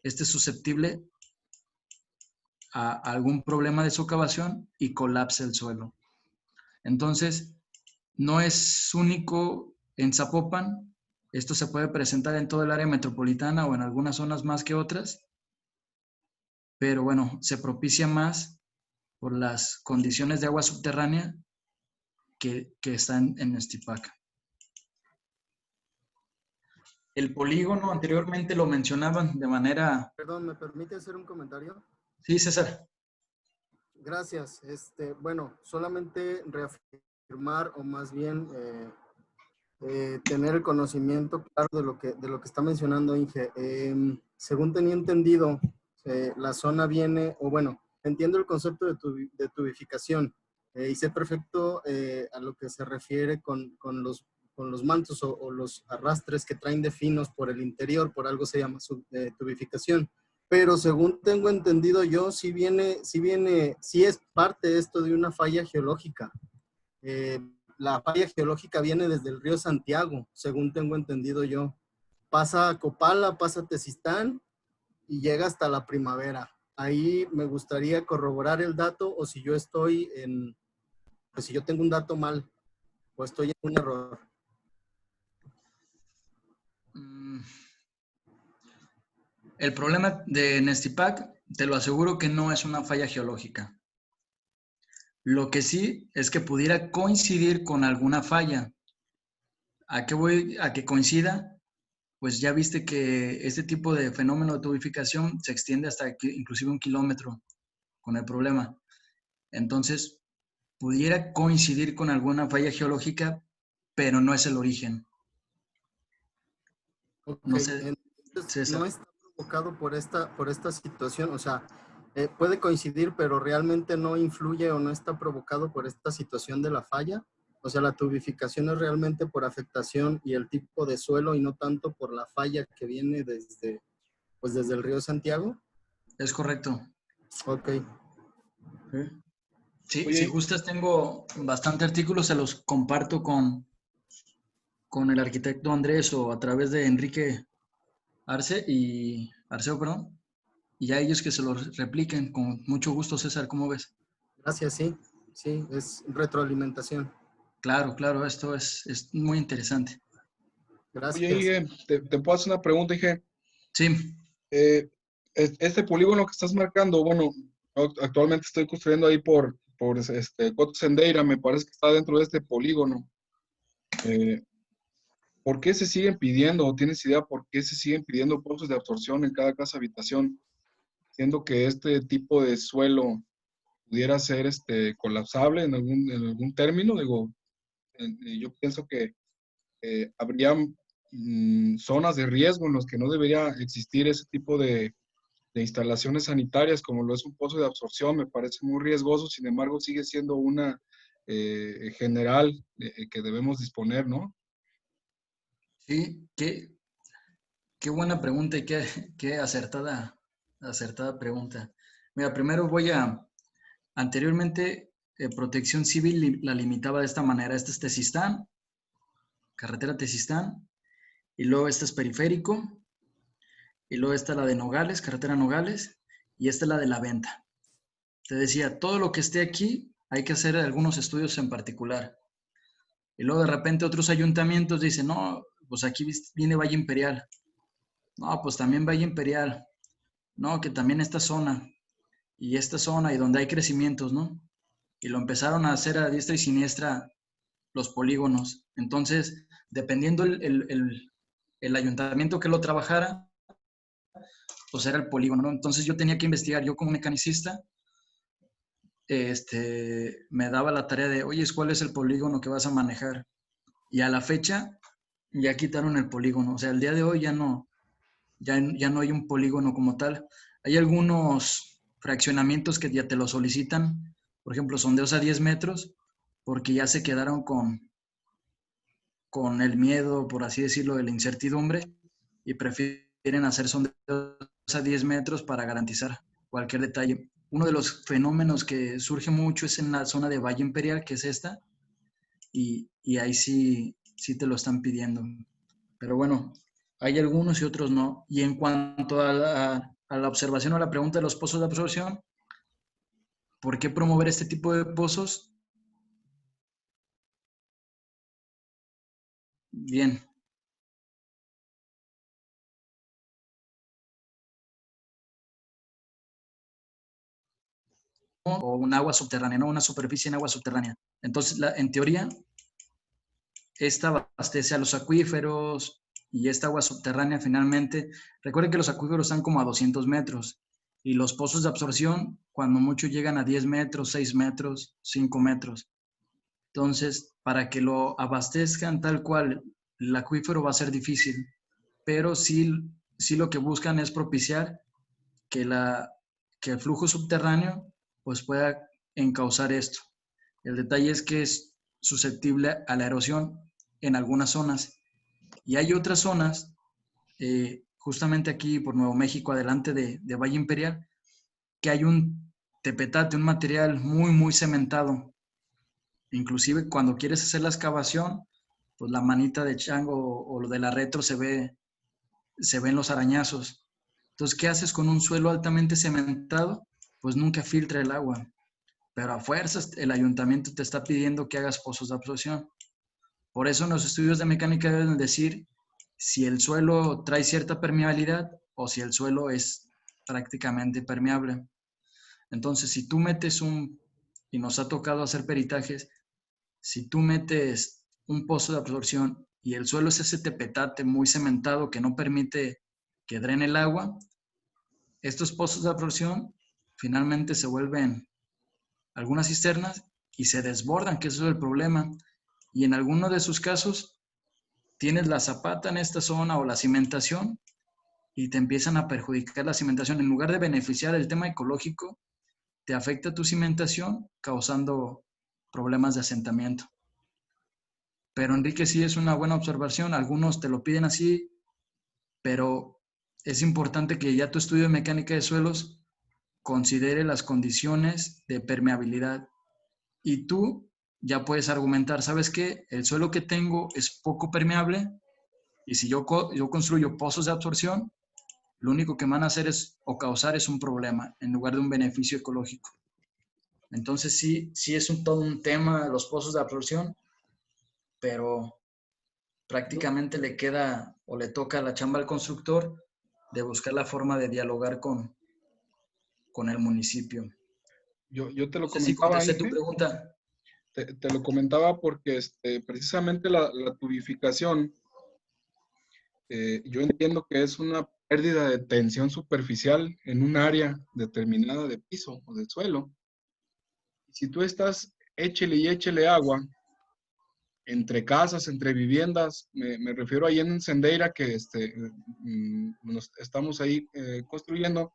este es susceptible a algún problema de socavación y colapsa el suelo. Entonces, no es único en Zapopan, esto se puede presentar en todo el área metropolitana o en algunas zonas más que otras, pero bueno, se propicia más por las condiciones de agua subterránea que están en Nestipaca. El polígono anteriormente lo mencionaban de manera... Perdón, ¿me permite hacer un comentario? Sí, César. Gracias. Bueno, solamente reafirmar o más bien tener el conocimiento claro de lo que está mencionando Inge. Según tenía entendido, la zona viene, o bueno, entiendo el concepto de tubificación y sé perfecto a lo que se refiere con los mantos o los arrastres que traen de finos por el interior, por algo se llama tubificación. Pero según tengo entendido yo, sí es parte esto de una falla geológica. La falla geológica viene desde el río Santiago, según tengo entendido yo. Pasa a Copala, pasa a Tezistán y llega hasta la Primavera. Ahí me gustaría corroborar el dato o si yo pues si yo tengo un dato mal o estoy en un error. El problema de Nestipac, te lo aseguro que no es una falla geológica. Lo que sí es que pudiera coincidir con alguna falla. ¿A qué voy a que coincida? Pues ya viste que este tipo de fenómeno de tubificación se extiende hasta inclusive 1 kilómetro con el problema. Entonces, pudiera coincidir con alguna falla geológica, pero no es el origen. Okay. No sé, Entonces, César. no está provocado por esta situación, o sea, puede coincidir, pero realmente no influye o no está provocado por esta situación de la falla. O sea, la tubificación es realmente por afectación y el tipo de suelo y no tanto por la falla que viene desde el río Santiago. Es correcto. Ok. Sí, Oye, si gustas, tengo bastante artículos, se los comparto con el arquitecto Andrés o a través de Enrique Arceo, y a ellos que se los repliquen con mucho gusto. César, ¿cómo ves? Gracias, sí, es retroalimentación. Claro, esto es muy interesante. Gracias. Oye, Ige, te puedo hacer una pregunta, Ige. Sí, Este polígono que estás marcando, bueno, actualmente estoy construyendo ahí por Coto Sendeira, me parece que está dentro de este polígono. ¿Por qué se siguen pidiendo, o tienes idea por qué se siguen pidiendo pozos de absorción en cada casa habitación, siendo que este tipo de suelo pudiera ser colapsable en algún término? Digo, yo pienso que habría zonas de riesgo en las que no debería existir ese tipo de instalaciones sanitarias, como lo es un pozo de absorción, me parece muy riesgoso, sin embargo sigue siendo una general que debemos disponer, ¿no? Sí, qué buena pregunta y qué acertada pregunta. Mira, primero anteriormente, Protección Civil la limitaba de esta manera. Este es Tezistán, carretera Tezistán, y luego este es Periférico, y luego esta es la de Nogales, carretera Nogales, y esta es la de La Venta. Te decía, todo lo que esté aquí hay que hacer algunos estudios en particular. Y luego de repente otros ayuntamientos dicen, no, pues aquí viene Valle Imperial. No, pues también Valle Imperial. No, que también esta zona y donde hay crecimientos, ¿no? Y lo empezaron a hacer a diestra y siniestra los polígonos. Entonces, dependiendo el ayuntamiento que lo trabajara, pues era el polígono, ¿no? Entonces yo tenía que investigar, yo como mecanicista, me daba la tarea de, oye, ¿cuál es el polígono que vas a manejar? Y a la fecha ya quitaron el polígono. O sea, el día de hoy ya no hay un polígono como tal. Hay algunos fraccionamientos que ya te lo solicitan, por ejemplo, sondeos a 10 metros, porque ya se quedaron con el miedo, por así decirlo, de la incertidumbre, y prefieren hacer sondeos a 10 metros para garantizar cualquier detalle. Uno de los fenómenos que surge mucho es en la zona de Valle Imperial, que es esta, y ahí sí te lo están pidiendo. Pero bueno, hay algunos y otros no. Y en cuanto a la observación o a la pregunta de los pozos de absorción, ¿por qué promover este tipo de pozos? Bien. O un agua subterránea, ¿no? Una superficie en agua subterránea. Entonces, en teoría, esta abastece a los acuíferos y esta agua subterránea finalmente, recuerden que los acuíferos están como a 200 metros y los pozos de absorción, cuando mucho, llegan a 10 metros, 6 metros, 5 metros. Entonces, para que lo abastezcan tal cual, el acuífero va a ser difícil, pero sí lo que buscan es propiciar que el flujo subterráneo pues pueda encauzar esto. El detalle es que es susceptible a la erosión en algunas zonas. Y hay otras zonas, justamente aquí por Nuevo México, adelante de Valle Imperial, que hay un tepetate, un material muy, muy cementado. Inclusive cuando quieres hacer la excavación, pues la manita de chango o lo de la retro se ven los arañazos. Entonces, ¿qué haces con un suelo altamente cementado? Pues nunca filtra el agua. Pero a fuerzas el ayuntamiento te está pidiendo que hagas pozos de absorción. Por eso en los estudios de mecánica deben decir si el suelo trae cierta permeabilidad o si el suelo es prácticamente permeable. Entonces, si tú metes y nos ha tocado hacer peritajes, si tú metes un pozo de absorción y el suelo es ese tepetate muy cementado que no permite que drene el agua, estos pozos de absorción finalmente se vuelven algunas cisternas y se desbordan, que eso es el problema. Y en alguno de sus casos tienes la zapata en esta zona o la cimentación y te empiezan a perjudicar la cimentación. En lugar de beneficiar el tema ecológico, te afecta tu cimentación causando problemas de asentamiento. Pero Enrique, sí es una buena observación, algunos te lo piden así, pero es importante que ya tu estudio de mecánica de suelos considere las condiciones de permeabilidad y tú ya puedes argumentar, ¿sabes qué? El suelo que tengo es poco permeable y si yo construyo pozos de absorción, lo único que van a hacer causar es un problema en lugar de un beneficio ecológico. Entonces sí es todo un tema los pozos de absorción, pero prácticamente le queda o le toca la chamba al constructor de buscar la forma de dialogar con el municipio. Yo te lo Sí, comentaba, contesté tu Inge, pregunta. te lo comentaba porque precisamente la tubificación, yo entiendo que es una pérdida de tensión superficial en un área determinada de piso o de suelo. Si tú estás échele y échele agua entre casas, entre viviendas, me refiero ahí en Sendeira que estamos ahí construyendo,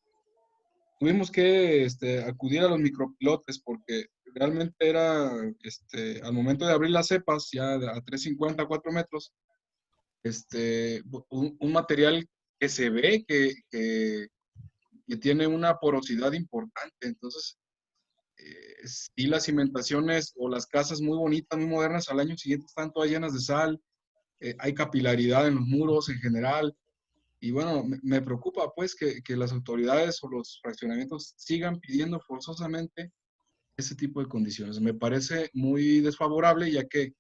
tuvimos que acudir a los micropilotes porque realmente era, al momento de abrir las cepas, ya a 350, 4 metros, un material que se ve que tiene una porosidad importante. Entonces, sí, las cimentaciones o las casas muy bonitas, muy modernas, al año siguiente están todas llenas de sal, hay capilaridad en los muros en general. Y bueno, me preocupa pues que las autoridades o los fraccionamientos sigan pidiendo forzosamente ese tipo de condiciones. Me parece muy desfavorable, ya que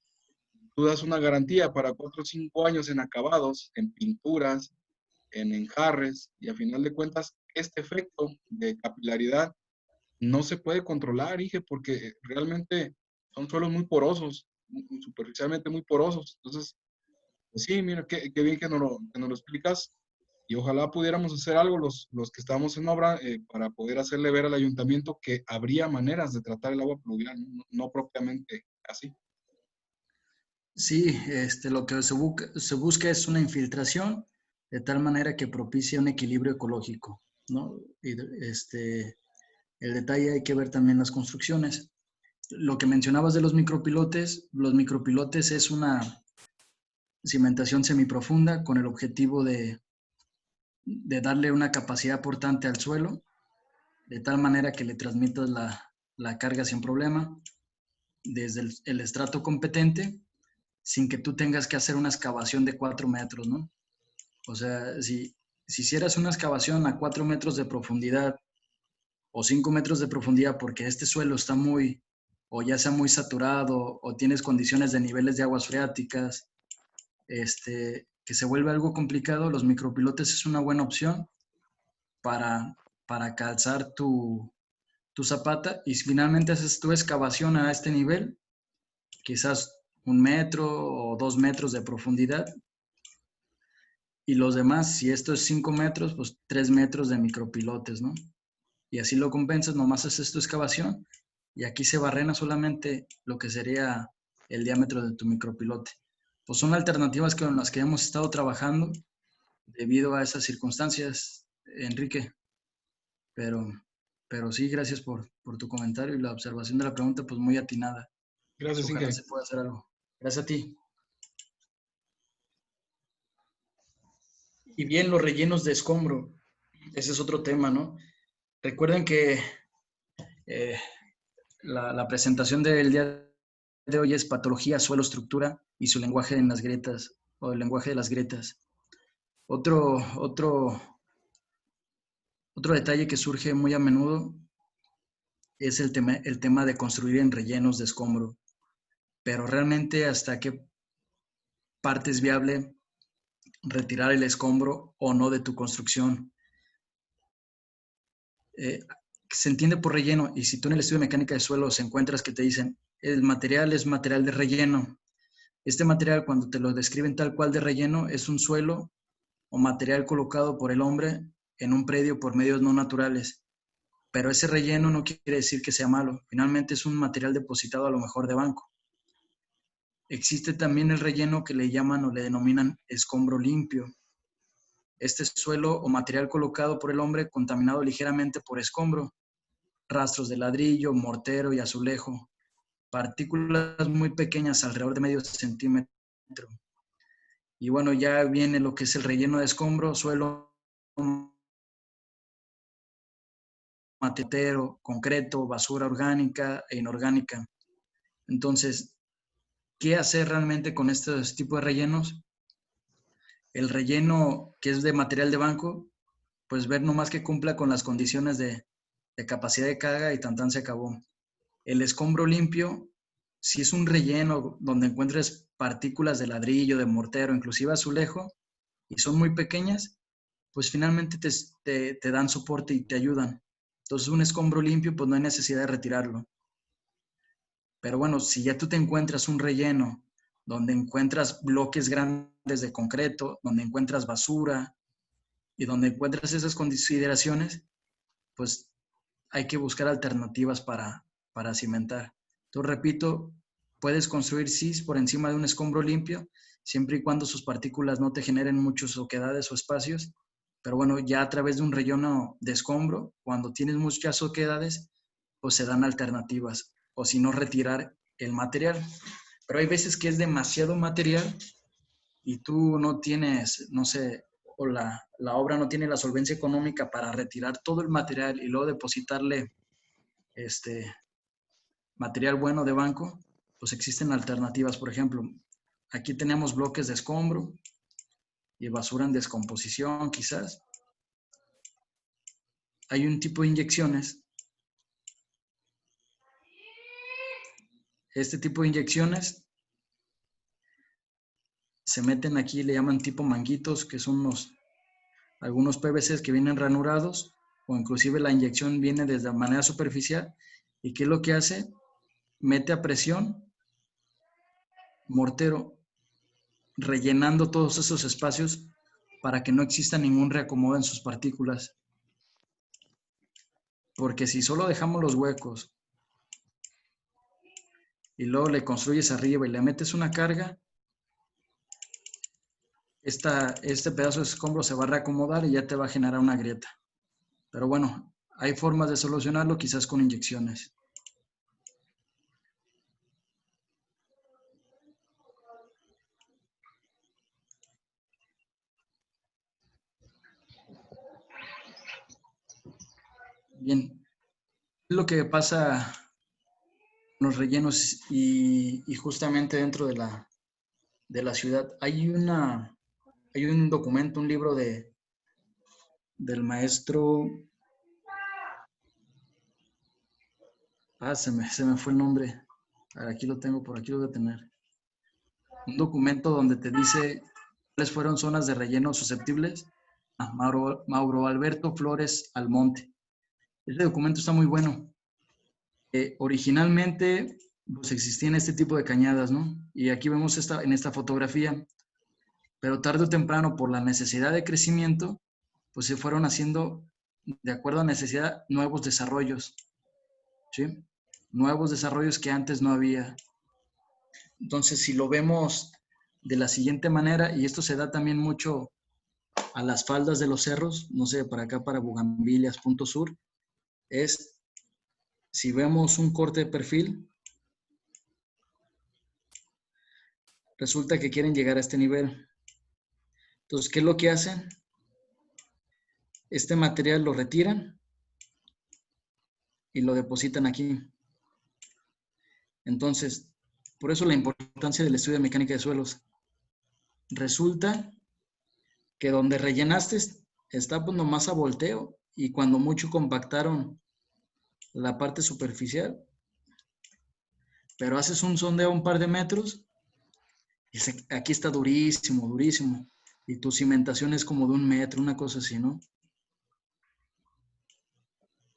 tú das una garantía para 4 o 5 años en acabados, en pinturas, en enjarres, y a final de cuentas, este efecto de capilaridad no se puede controlar, Ige, porque realmente son suelos muy porosos, superficialmente muy porosos. Entonces, pues sí, mira, qué bien que nos lo explicas, y ojalá pudiéramos hacer algo los que estamos en obra para poder hacerle ver al ayuntamiento que habría maneras de tratar el agua pluvial, no propiamente así. Sí, lo que se busca es una infiltración de tal manera que propicie un equilibrio ecológico, ¿no? Y el detalle hay que ver también las construcciones. Lo que mencionabas de los micropilotes es una cimentación semiprofunda con el objetivo de darle una capacidad portante al suelo, de tal manera que le transmitas la carga sin problema desde el estrato competente, sin que tú tengas que hacer una excavación de 4 metros, ¿no? O sea, si hicieras una excavación a 4 metros de profundidad o 5 metros de profundidad porque este suelo está muy, o ya sea muy saturado, o tienes condiciones de niveles de aguas freáticas, que se vuelve algo complicado, los micropilotes es una buena opción para calzar tu zapata, y finalmente haces tu excavación a este nivel, quizás 1 metro o 2 metros de profundidad, y los demás, si esto es 5 metros, pues 3 metros de micropilotes, ¿no? Y así lo compensas, nomás haces tu excavación, y aquí se barrena solamente lo que sería el diámetro de tu micropilote. Pues son alternativas con las que hemos estado trabajando debido a esas circunstancias, Enrique. Pero sí, gracias por tu comentario y la observación de la pregunta, pues muy atinada. Gracias, Ojalá Inge. se pueda hacer algo. Gracias a ti. Y bien, los rellenos de escombro. Ese es otro tema, ¿no? Recuerden que la presentación del día de hoy es patología, suelo, estructura y su lenguaje en las grietas, o el lenguaje de las grietas. Otro detalle que surge muy a menudo es el tema de construir en rellenos de escombro. Pero realmente, ¿hasta qué parte es viable retirar el escombro o no de tu construcción? Se entiende por relleno, y si tú en el estudio de mecánica de suelos encuentras que te dicen el material es material de relleno, este material, cuando te lo describen tal cual de relleno, es un suelo o material colocado por el hombre en un predio por medios no naturales. Pero ese relleno no quiere decir que sea malo. Finalmente es un material depositado a lo mejor de banco. Existe también el relleno que le llaman o le denominan escombro limpio. Este suelo o material colocado por el hombre contaminado ligeramente por escombro, rastros de ladrillo, mortero y azulejo, partículas muy pequeñas alrededor de medio centímetro. Y bueno, ya viene lo que es el relleno de escombro, suelo matero, concreto, basura orgánica e inorgánica. Entonces, ¿qué hacer realmente con estos tipos de rellenos? El relleno que es de material de banco, pues ver nomás que cumpla con las condiciones de capacidad de carga y tan se acabó. El escombro limpio, si es un relleno donde encuentres partículas de ladrillo, de mortero, inclusive azulejo, y son muy pequeñas, pues finalmente te dan soporte y te ayudan. Entonces, un escombro limpio, pues no hay necesidad de retirarlo. Pero bueno, si ya tú te encuentras un relleno donde encuentras bloques grandes de concreto, donde encuentras basura y donde encuentras esas consideraciones, pues hay que buscar alternativas para cimentar. Entonces, repito, puedes construir CIS por encima de un escombro limpio, siempre y cuando sus partículas no te generen muchas oquedades o espacios, Pero bueno, ya a través de un relleno de escombro, cuando tienes muchas oquedades, pues se dan alternativas, o si no, retirar el material. Pero hay veces que es demasiado material y tú no tienes, no sé, o la obra no tiene la solvencia económica para retirar todo el material y luego depositarle material bueno de banco, pues existen alternativas. Por ejemplo, aquí tenemos bloques de escombro y basura en descomposición quizás. Hay un tipo de inyecciones. Este tipo de inyecciones se meten aquí, le llaman tipo manguitos, que son algunos PVCs que vienen ranurados, o inclusive la inyección viene desde manera superficial. ¿Y qué es lo que hace? Mete a presión mortero, rellenando todos esos espacios para que no exista ningún reacomodo en sus partículas. Porque si solo dejamos los huecos y luego le construyes arriba y le metes una carga, este pedazo de escombro se va a reacomodar y ya te va a generar una grieta. Pero bueno, hay formas de solucionarlo, quizás con inyecciones. Bien, es lo que pasa con los rellenos y justamente dentro de la ciudad. Hay un documento, un libro del maestro... se me fue el nombre. Aquí lo tengo, por aquí lo voy a tener. Un documento donde te dice cuáles fueron zonas de relleno susceptibles. Mauro Alberto Flores Almonte. Este documento está muy bueno. Originalmente, pues existían este tipo de cañadas, ¿no? Y aquí vemos en esta fotografía. Pero tarde o temprano, por la necesidad de crecimiento, pues se fueron haciendo, de acuerdo a necesidad, nuevos desarrollos, ¿sí? Nuevos desarrollos que antes no había. Entonces, si lo vemos de la siguiente manera, y esto se da también mucho a las faldas de los cerros, no sé, para acá, para Bugambilias, Punto Sur, es, si vemos un corte de perfil, resulta que quieren llegar a este nivel. Entonces, ¿qué es lo que hacen? Este material lo retiran y lo depositan aquí. Entonces, por eso la importancia del estudio de mecánica de suelos. Resulta que donde rellenaste está pues nomás a volteo y cuando mucho compactaron la parte superficial, pero haces un sondeo un par de metros y aquí está durísimo, durísimo, y tu cimentación es como de 1 metro, una cosa así, ¿no?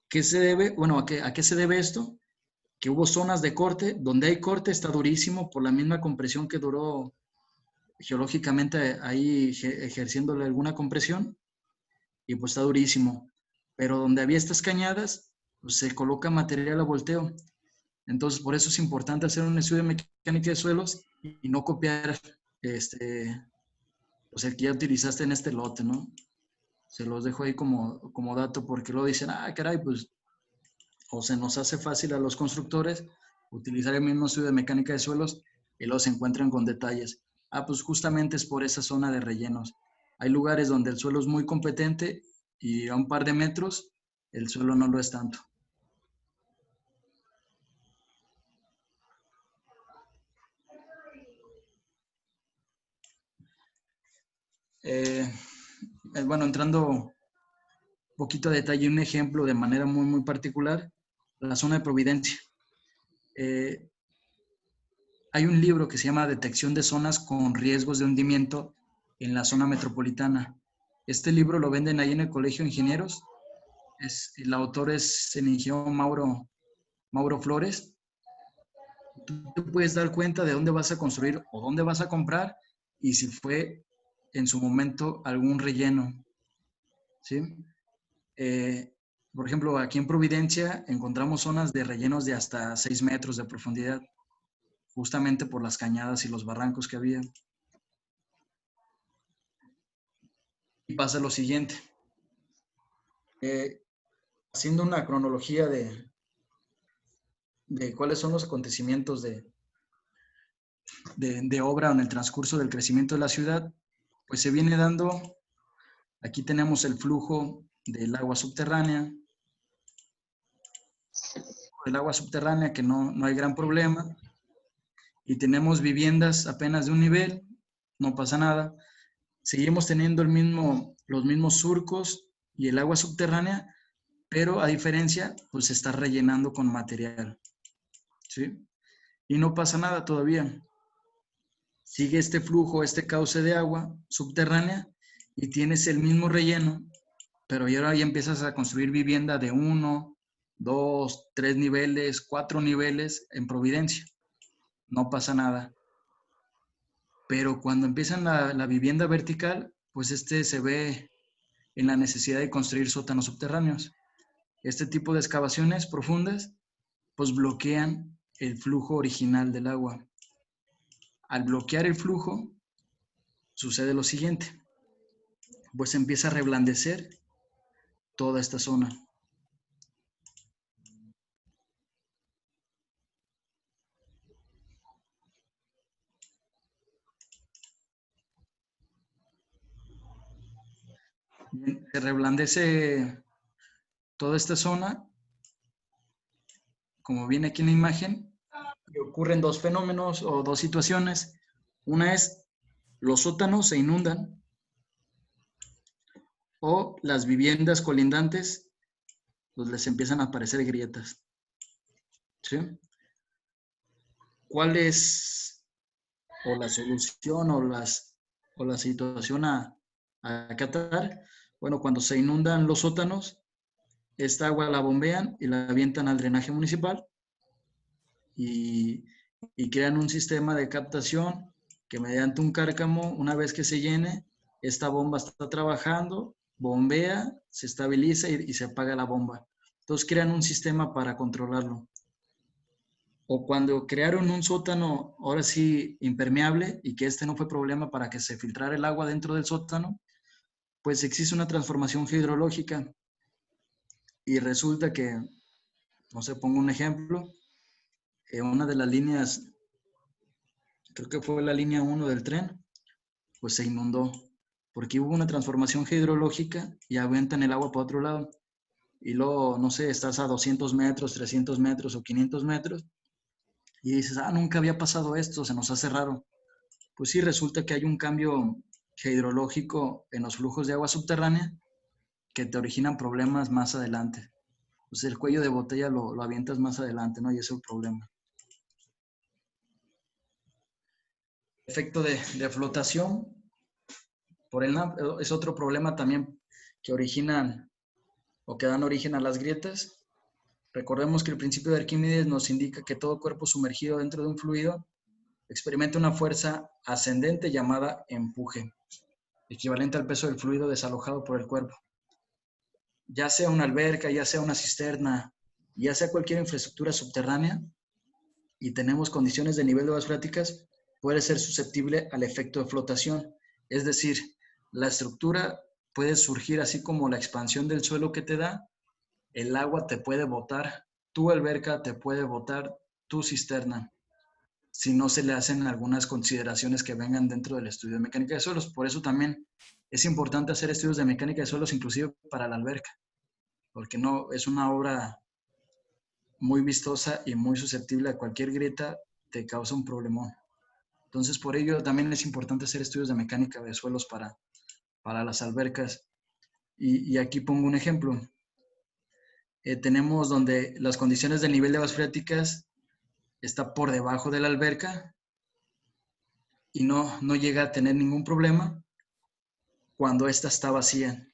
¿Qué se debe? Bueno, ¿a qué se debe esto? Que hubo zonas de corte, donde hay corte está durísimo por la misma compresión que duró geológicamente ahí ejerciéndole alguna compresión, y pues está durísimo. Pero donde había estas cañadas, pues se coloca material a volteo. Entonces, por eso es importante hacer un estudio de mecánica de suelos y no copiar pues el que ya utilizaste en este lote, ¿no? Se los dejo ahí como dato porque luego dicen, caray, pues, o se nos hace fácil a los constructores utilizar el mismo estudio de mecánica de suelos y luego se encuentran con detalles. Pues justamente es por esa zona de rellenos. Hay lugares donde el suelo es muy competente y a un par de metros el suelo no lo es tanto. Bueno, entrando un poquito a detalle, un ejemplo de manera muy, muy particular, la zona de Providencia. Hay un libro que se llama Detección de zonas con riesgos de hundimiento en la zona metropolitana. Este libro lo venden ahí en el Colegio de Ingenieros. El autor es el ingeniero Mauro Flores. Tú te puedes dar cuenta de dónde vas a construir o dónde vas a comprar y si fue en su momento algún relleno, ¿sí? Por ejemplo, aquí en Providencia encontramos zonas de rellenos de hasta 6 metros de profundidad, justamente por las cañadas y los barrancos que había. Y pasa lo siguiente. Haciendo una cronología de cuáles son los acontecimientos de obra en el transcurso del crecimiento de la ciudad, pues se viene dando, aquí tenemos el flujo del agua subterránea, que no hay gran problema, y tenemos viviendas apenas de un nivel, no pasa nada. Seguimos teniendo los mismos surcos y el agua subterránea, pero a diferencia, pues se está rellenando con material, ¿sí? Y no pasa nada todavía. Sigue este flujo, este cauce de agua subterránea y tienes el mismo relleno, pero ahora ya empiezas a construir vivienda de 1, 2, 3 niveles, 4 niveles en Providencia. No pasa nada. Pero cuando empiezan la vivienda vertical, pues se ve en la necesidad de construir sótanos subterráneos. Este tipo de excavaciones profundas, pues bloquean el flujo original del agua. Al bloquear el flujo, sucede lo siguiente, pues empieza a reblandecer toda esta zona. Bien, se reblandece toda esta zona, como viene aquí en la imagen, y ocurren dos fenómenos o dos situaciones. Una es los sótanos se inundan o las viviendas colindantes pues les empiezan a aparecer grietas. ¿Sí? ¿Cuál es o la solución o la situación a acatar? Bueno, cuando se inundan los sótanos, esta agua la bombean y la avientan al drenaje municipal y crean un sistema de captación que mediante un cárcamo, una vez que se llene, esta bomba está trabajando, bombea, se estabiliza y se apaga la bomba. Entonces crean un sistema para controlarlo. O cuando crearon un sótano, ahora sí, impermeable, y que no fue problema para que se filtrara el agua dentro del sótano, pues existe una transformación hidrológica. Y resulta que, no sé, pongo un ejemplo, una de las líneas, creo que fue la línea 1 del tren, pues se inundó, porque hubo una transformación hidrológica y aventan el agua para otro lado. Y luego, no sé, estás a 200 metros, 300 metros o 500 metros, y dices, nunca había pasado esto, se nos hace raro. Pues sí, resulta que hay un cambio hidrológico en los flujos de agua subterránea que te originan problemas más adelante. Pues el cuello de botella lo avientas más adelante, ¿no? Y ese es el problema. Efecto de flotación por el NAP es otro problema también que originan o que dan origen a las grietas. Recordemos que el principio de Arquímedes nos indica que todo cuerpo sumergido dentro de un fluido experimenta una fuerza ascendente llamada empuje, equivalente al peso del fluido desalojado por el cuerpo. Ya sea una alberca, ya sea una cisterna, ya sea cualquier infraestructura subterránea, y tenemos condiciones de nivel de aguas freáticas, puede ser susceptible al efecto de flotación. Es decir, la estructura puede surgir así como la expansión del suelo que te da, el agua te puede botar, tu alberca te puede botar, tu cisterna, si no se le hacen algunas consideraciones que vengan dentro del estudio de mecánica de suelos. Por eso también es importante hacer estudios de mecánica de suelos, inclusive para la alberca, porque no es una obra muy vistosa y muy susceptible a cualquier grieta, te causa un problemón. Entonces, por ello también es importante hacer estudios de mecánica de suelos para las albercas. Y aquí pongo un ejemplo. Tenemos donde las condiciones del nivel de aguas freáticas está por debajo de la alberca y no llega a tener ningún problema cuando ésta está vacía.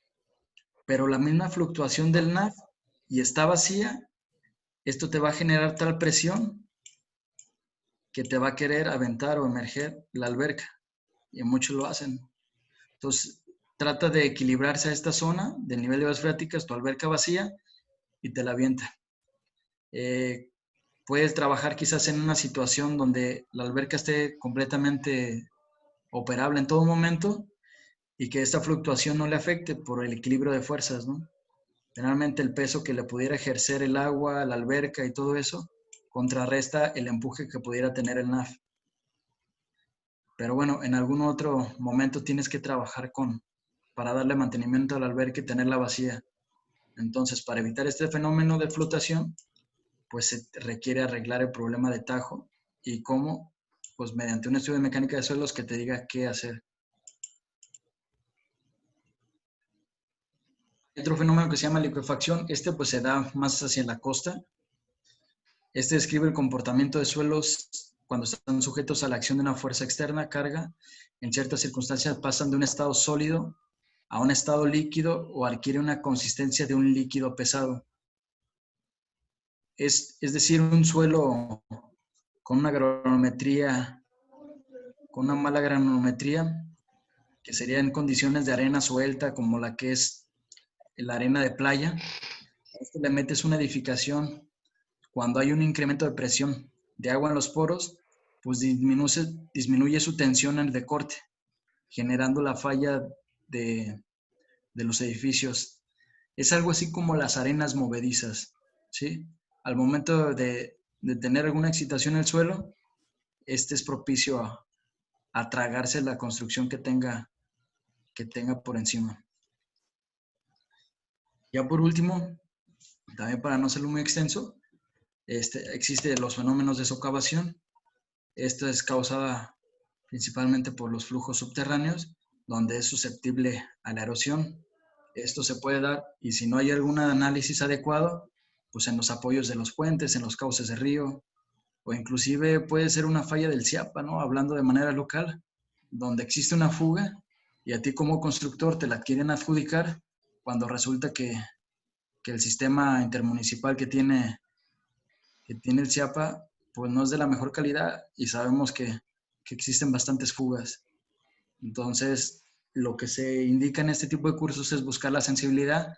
Pero la misma fluctuación del NAF y está vacía, esto te va a generar tal presión que te va a querer aventar o emerger la alberca. Y muchos lo hacen. Entonces, trata de equilibrarse a esta zona del nivel de aguas freáticas, tu alberca vacía, y te la avienta. Puedes trabajar quizás en una situación donde la alberca esté completamente operable en todo momento y que esta fluctuación no le afecte por el equilibrio de fuerzas, ¿no? Generalmente el peso que le pudiera ejercer el agua, la alberca y todo eso, contrarresta el empuje que pudiera tener el NAF. Pero bueno, en algún otro momento tienes que trabajar para darle mantenimiento a la alberca y tenerla vacía. Entonces, para evitar este fenómeno de flotación, pues se requiere arreglar el problema de tajo. ¿Y cómo? Pues mediante un estudio de mecánica de suelos que te diga qué hacer. Hay otro fenómeno que se llama liquefacción. Este pues se da más hacia la costa. Este describe el comportamiento de suelos cuando están sujetos a la acción de una fuerza externa, carga. En ciertas circunstancias pasan de un estado sólido a un estado líquido o adquiere una consistencia de un líquido pesado. Es decir, un suelo con una granulometría, con una mala granulometría, que sería en condiciones de arena suelta, como la que es la arena de playa. A esto le metes una edificación. Cuando hay un incremento de presión de agua en los poros, pues disminuye su tensión en el decorte, generando la falla de los edificios. Es algo así como las arenas movedizas, ¿sí? Al momento de tener alguna excitación en el suelo, este es propicio a tragarse la construcción que tenga por encima. Ya por último, también para no hacerlo muy extenso, existen los fenómenos de socavación. Esto es causada principalmente por los flujos subterráneos, donde es susceptible a la erosión. Esto se puede dar, y si no hay algún análisis adecuado, pues en los apoyos de los puentes, en los cauces de río, o inclusive puede ser una falla del CIAPA, ¿no? Hablando de manera local, donde existe una fuga y a ti como constructor te la quieren adjudicar cuando resulta que el sistema intermunicipal que tiene el CIAPA pues no es de la mejor calidad y sabemos que existen bastantes fugas. Entonces, lo que se indica en este tipo de cursos es buscar la sensibilidad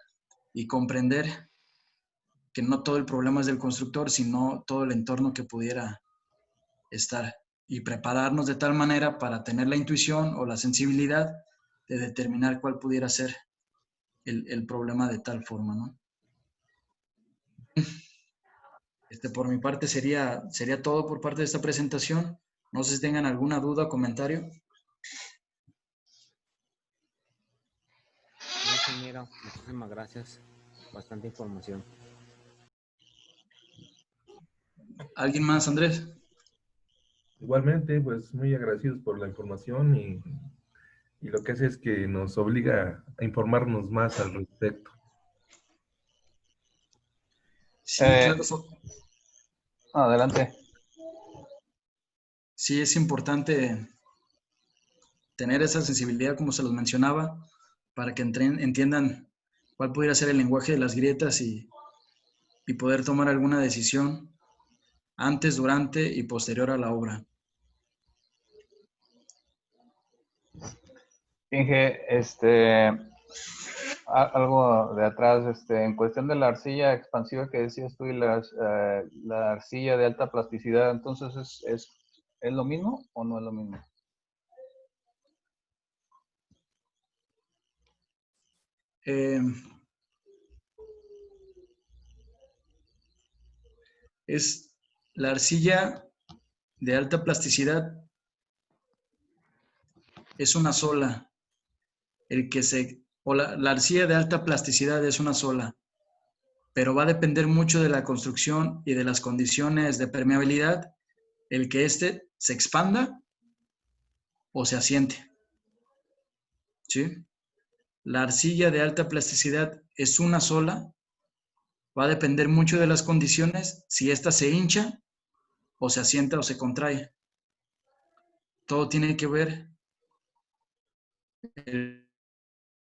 y comprender que no todo el problema es del constructor, sino todo el entorno que pudiera estar, y prepararnos de tal manera para tener la intuición o la sensibilidad de determinar cuál pudiera ser el problema de tal forma, ¿no? Por mi parte sería todo por parte de esta presentación. No sé si tengan alguna duda o comentario. Sí, ingeniero, muchísimas gracias. Bastante información. ¿Alguien más, Andrés? Igualmente, pues muy agradecidos por la información y lo que hace es que nos obliga a informarnos más al respecto. Sí, claro. Adelante. Sí, es importante tener esa sensibilidad, como se los mencionaba, para que entiendan cuál pudiera ser el lenguaje de las grietas y poder tomar alguna decisión antes, durante y posterior a la obra. Inge, algo de atrás, en cuestión de la arcilla expansiva que decías tú y la arcilla de alta plasticidad, entonces ¿es lo mismo o no es lo mismo? Es la arcilla de alta plasticidad, es una sola. La arcilla de alta plasticidad es una sola, pero va a depender mucho de la construcción y de las condiciones de permeabilidad, el que éste se expanda o se asiente. ¿Sí? La arcilla de alta plasticidad es una sola, va a depender mucho de las condiciones, si ésta se hincha o se asienta o se contrae. Todo tiene que ver el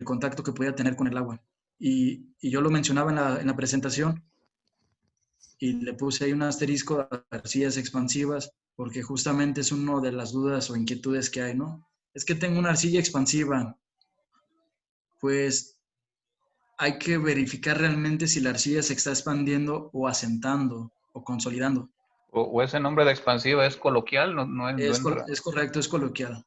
contacto que pueda tener con el agua. Y yo lo mencionaba en la presentación y le puse ahí un asterisco a arcillas expansivas porque justamente es una de las dudas o inquietudes que hay, ¿no? Es que tengo una arcilla expansiva. Pues hay que verificar realmente si la arcilla se está expandiendo o asentando o consolidando. ¿O ese nombre de expansiva es coloquial? Es correcto, es coloquial.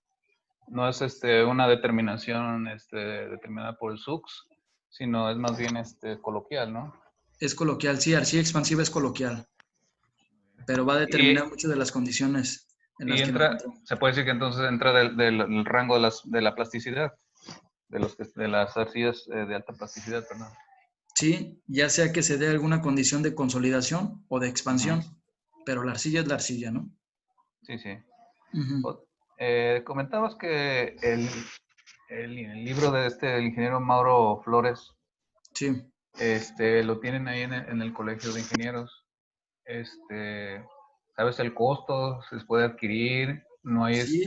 No es una determinación determinada por el SUX. sino es más bien coloquial, ¿no? Es coloquial, sí, arcilla expansiva es coloquial, pero va a determinar mucho de las condiciones en las que nos encontramos. Se puede decir que entonces entra del rango de la plasticidad, de las arcillas de alta plasticidad, perdón. Sí, ya sea que se dé alguna condición de consolidación o de expansión, pero la arcilla es la arcilla, ¿no? Sí, sí. Uh-huh. Comentabas que el libro de el ingeniero Mauro Flores, sí, lo tienen ahí en el Colegio de Ingenieros. ¿Sabes el costo? ¿Se puede adquirir? ¿No hay sí.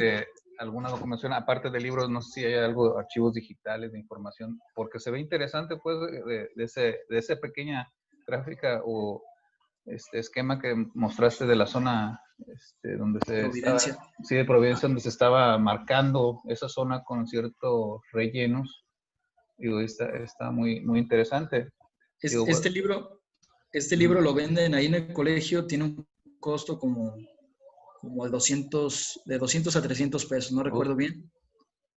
alguna documentación aparte de libros? No sé si hay algo, archivos digitales de información, porque se ve interesante, pues, de esa pequeña gráfica o esquema que mostraste de la zona donde Providencia. Sí, de Providencia, donde se estaba marcando esa zona con ciertos rellenos. Digo, está muy, muy interesante. Digo, Este libro lo venden ahí en el colegio, tiene un costo como de 200 a 300 pesos, no recuerdo bien.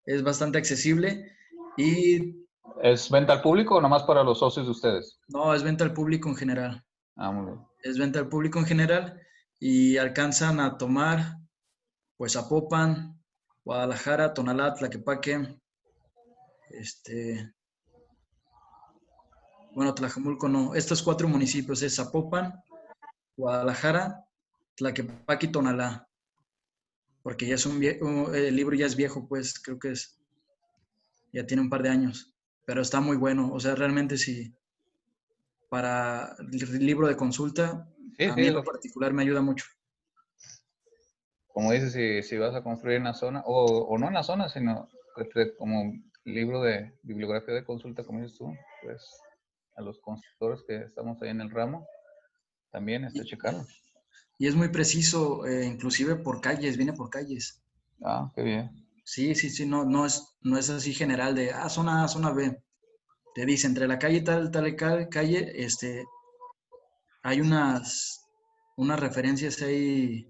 Es bastante accesible y... ¿Es venta al público o nomás para los socios de ustedes? No, es venta al público en general. Ah, muy bien. Es venta al público en general y alcanzan a tomar, pues, Zapopan, Guadalajara, Tonalá, Tlaquepaque, bueno, Tlajomulco no. Estos 4 municipios es Zapopan, Guadalajara, Tlaquepaque y Tonalá. Porque ya es el libro ya es viejo, pues, creo que ya tiene un par de años. Pero está muy bueno. O sea, realmente sí, para el libro de consulta, a mí en lo particular me ayuda mucho. Como dices, si vas a construir en la zona, o no en la zona, sino como libro de bibliografía de consulta, como dices tú, pues a los constructores que estamos ahí en el ramo, también checarlo. Y es muy preciso, inclusive por calles, viene por calles. Ah, qué bien. Sí, no es así general de, zona A, zona B. Te dice, entre la calle tal calle, hay unas referencias ahí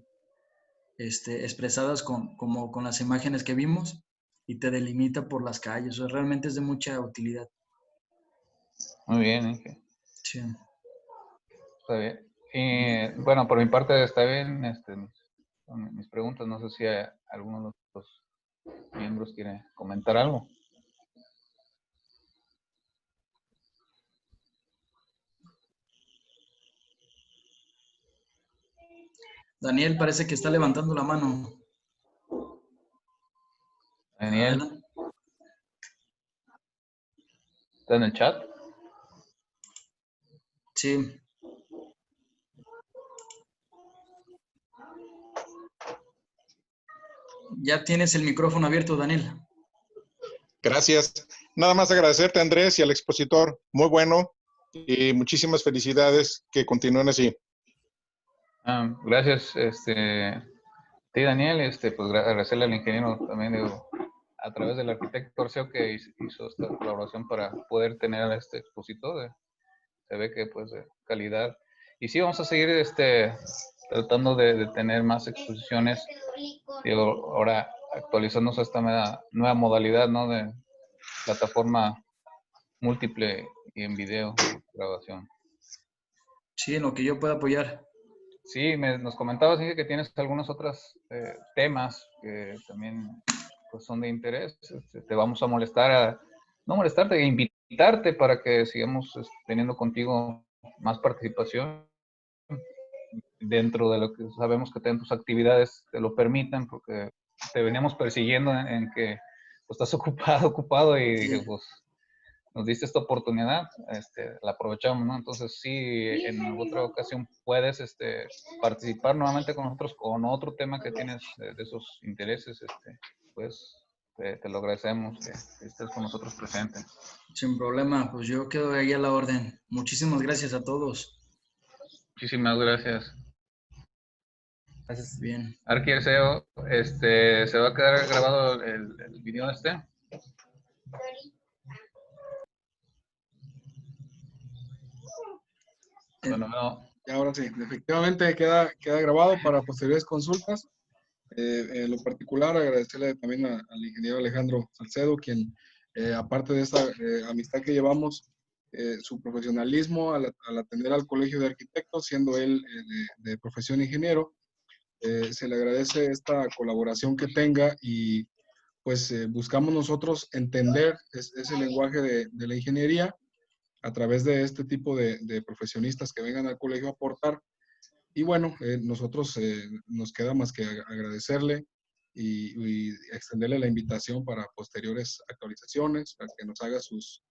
expresadas como con las imágenes que vimos y te delimita por las calles. O sea, realmente es de mucha utilidad. Muy bien, Inge. Sí. Está bien. Y bueno, por mi parte está bien mis preguntas. No sé si alguno de los miembros quiere comentar algo. Daniel parece que está levantando la mano. Daniel. Adelante. ¿Está en el chat? Sí. Ya tienes el micrófono abierto, Daniel. Gracias. Nada más agradecerte, Andrés, y al expositor. Muy bueno. Y muchísimas felicidades. Que continúen así. Gracias, sí, Daniel, pues agradecerle al ingeniero también, a través del arquitecto Arceo que hizo esta colaboración para poder tener a este expositor. Se ve que, pues, de calidad. Y sí, vamos a seguir tratando de tener más exposiciones. Digo, ahora actualizándonos a esta nueva modalidad, ¿no? De plataforma múltiple y en video grabación. Sí, en lo que yo pueda apoyar. Sí, nos comentabas, Inge, que tienes algunos otros temas que también, pues, son de interés. Te vamos a molestar, no molestarte, invitarte para que sigamos teniendo contigo más participación dentro de lo que sabemos que tus actividades te lo permitan, porque te veníamos persiguiendo en que pues, estás ocupado y dije, pues nos diste esta oportunidad, la aprovechamos, ¿no? Entonces sí, en otra ocasión puedes participar nuevamente con nosotros con otro tema que tienes de esos intereses, pues te lo agradecemos que estés con nosotros presente. Sin problema, pues yo quedo ahí a la orden. Muchísimas gracias a todos. Muchísimas gracias. Gracias. Bien. Arqui Arceo, ¿se va a quedar grabado el video Bueno, no. Y ahora sí, efectivamente queda grabado para posteriores consultas. En lo particular, agradecerle también al ingeniero Alejandro Salcedo, quien aparte de esta amistad que llevamos, su profesionalismo al atender al Colegio de Arquitectos, siendo él de profesión ingeniero. Se le agradece esta colaboración que tenga y pues buscamos nosotros entender ese lenguaje de la ingeniería a través de este tipo de profesionistas que vengan al colegio a aportar. Y bueno, nosotros nos queda más que agradecerle y extenderle la invitación para posteriores actualizaciones, para que nos haga sus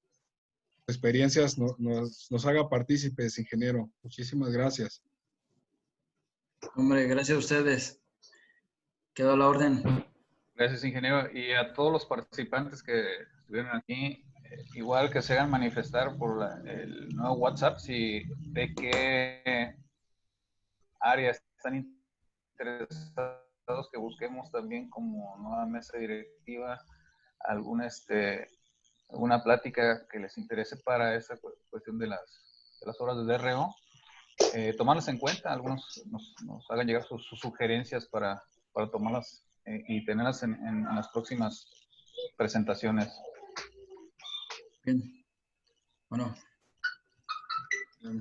experiencias, nos haga partícipes, ingeniero. Muchísimas gracias. Hombre, gracias a ustedes. Quedó a la orden. Gracias, ingeniero. Y a todos los participantes que estuvieron aquí, igual que se hagan manifestar por el nuevo WhatsApp, si de qué áreas están interesados, que busquemos también como nueva mesa directiva alguna plática que les interese para esa cuestión de las horas de DRO. Tomarlas en cuenta, algunos nos hagan llegar sus sugerencias para tomarlas y tenerlas en las próximas presentaciones. Bien. Bueno,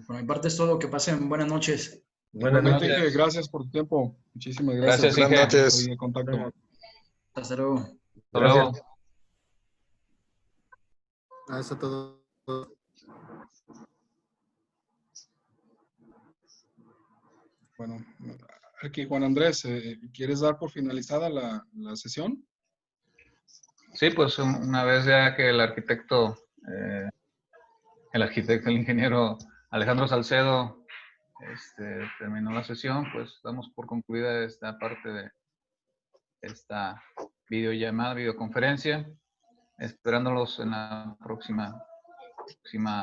por mi parte es todo. Que pasen buenas noches. Buenas Igualmente, noches. Inge, gracias por tu tiempo. Muchísimas gracias. Gracias, Inge. Buenas noches. Estoy en contacto. Hasta luego. Hasta luego. Gracias. Eso es todo. Bueno, aquí Juan Andrés, ¿quieres dar por finalizada la sesión? Sí, pues una vez ya que el ingeniero Alejandro Salcedo terminó la sesión, pues damos por concluida esta parte de esta videollamada, videoconferencia, esperándolos en la próxima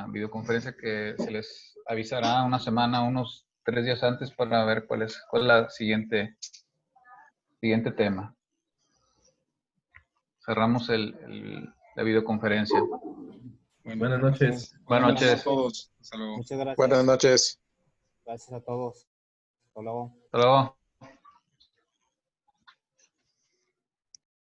videoconferencia, que se les avisará una semana, unos 3 días antes, para ver cuál es la siguiente tema. Cerramos la videoconferencia. Bueno, Buenas noches. Buenas noches a todos. Hasta luego. Muchas gracias. Buenas noches. Gracias a todos. Hasta luego. Hasta luego.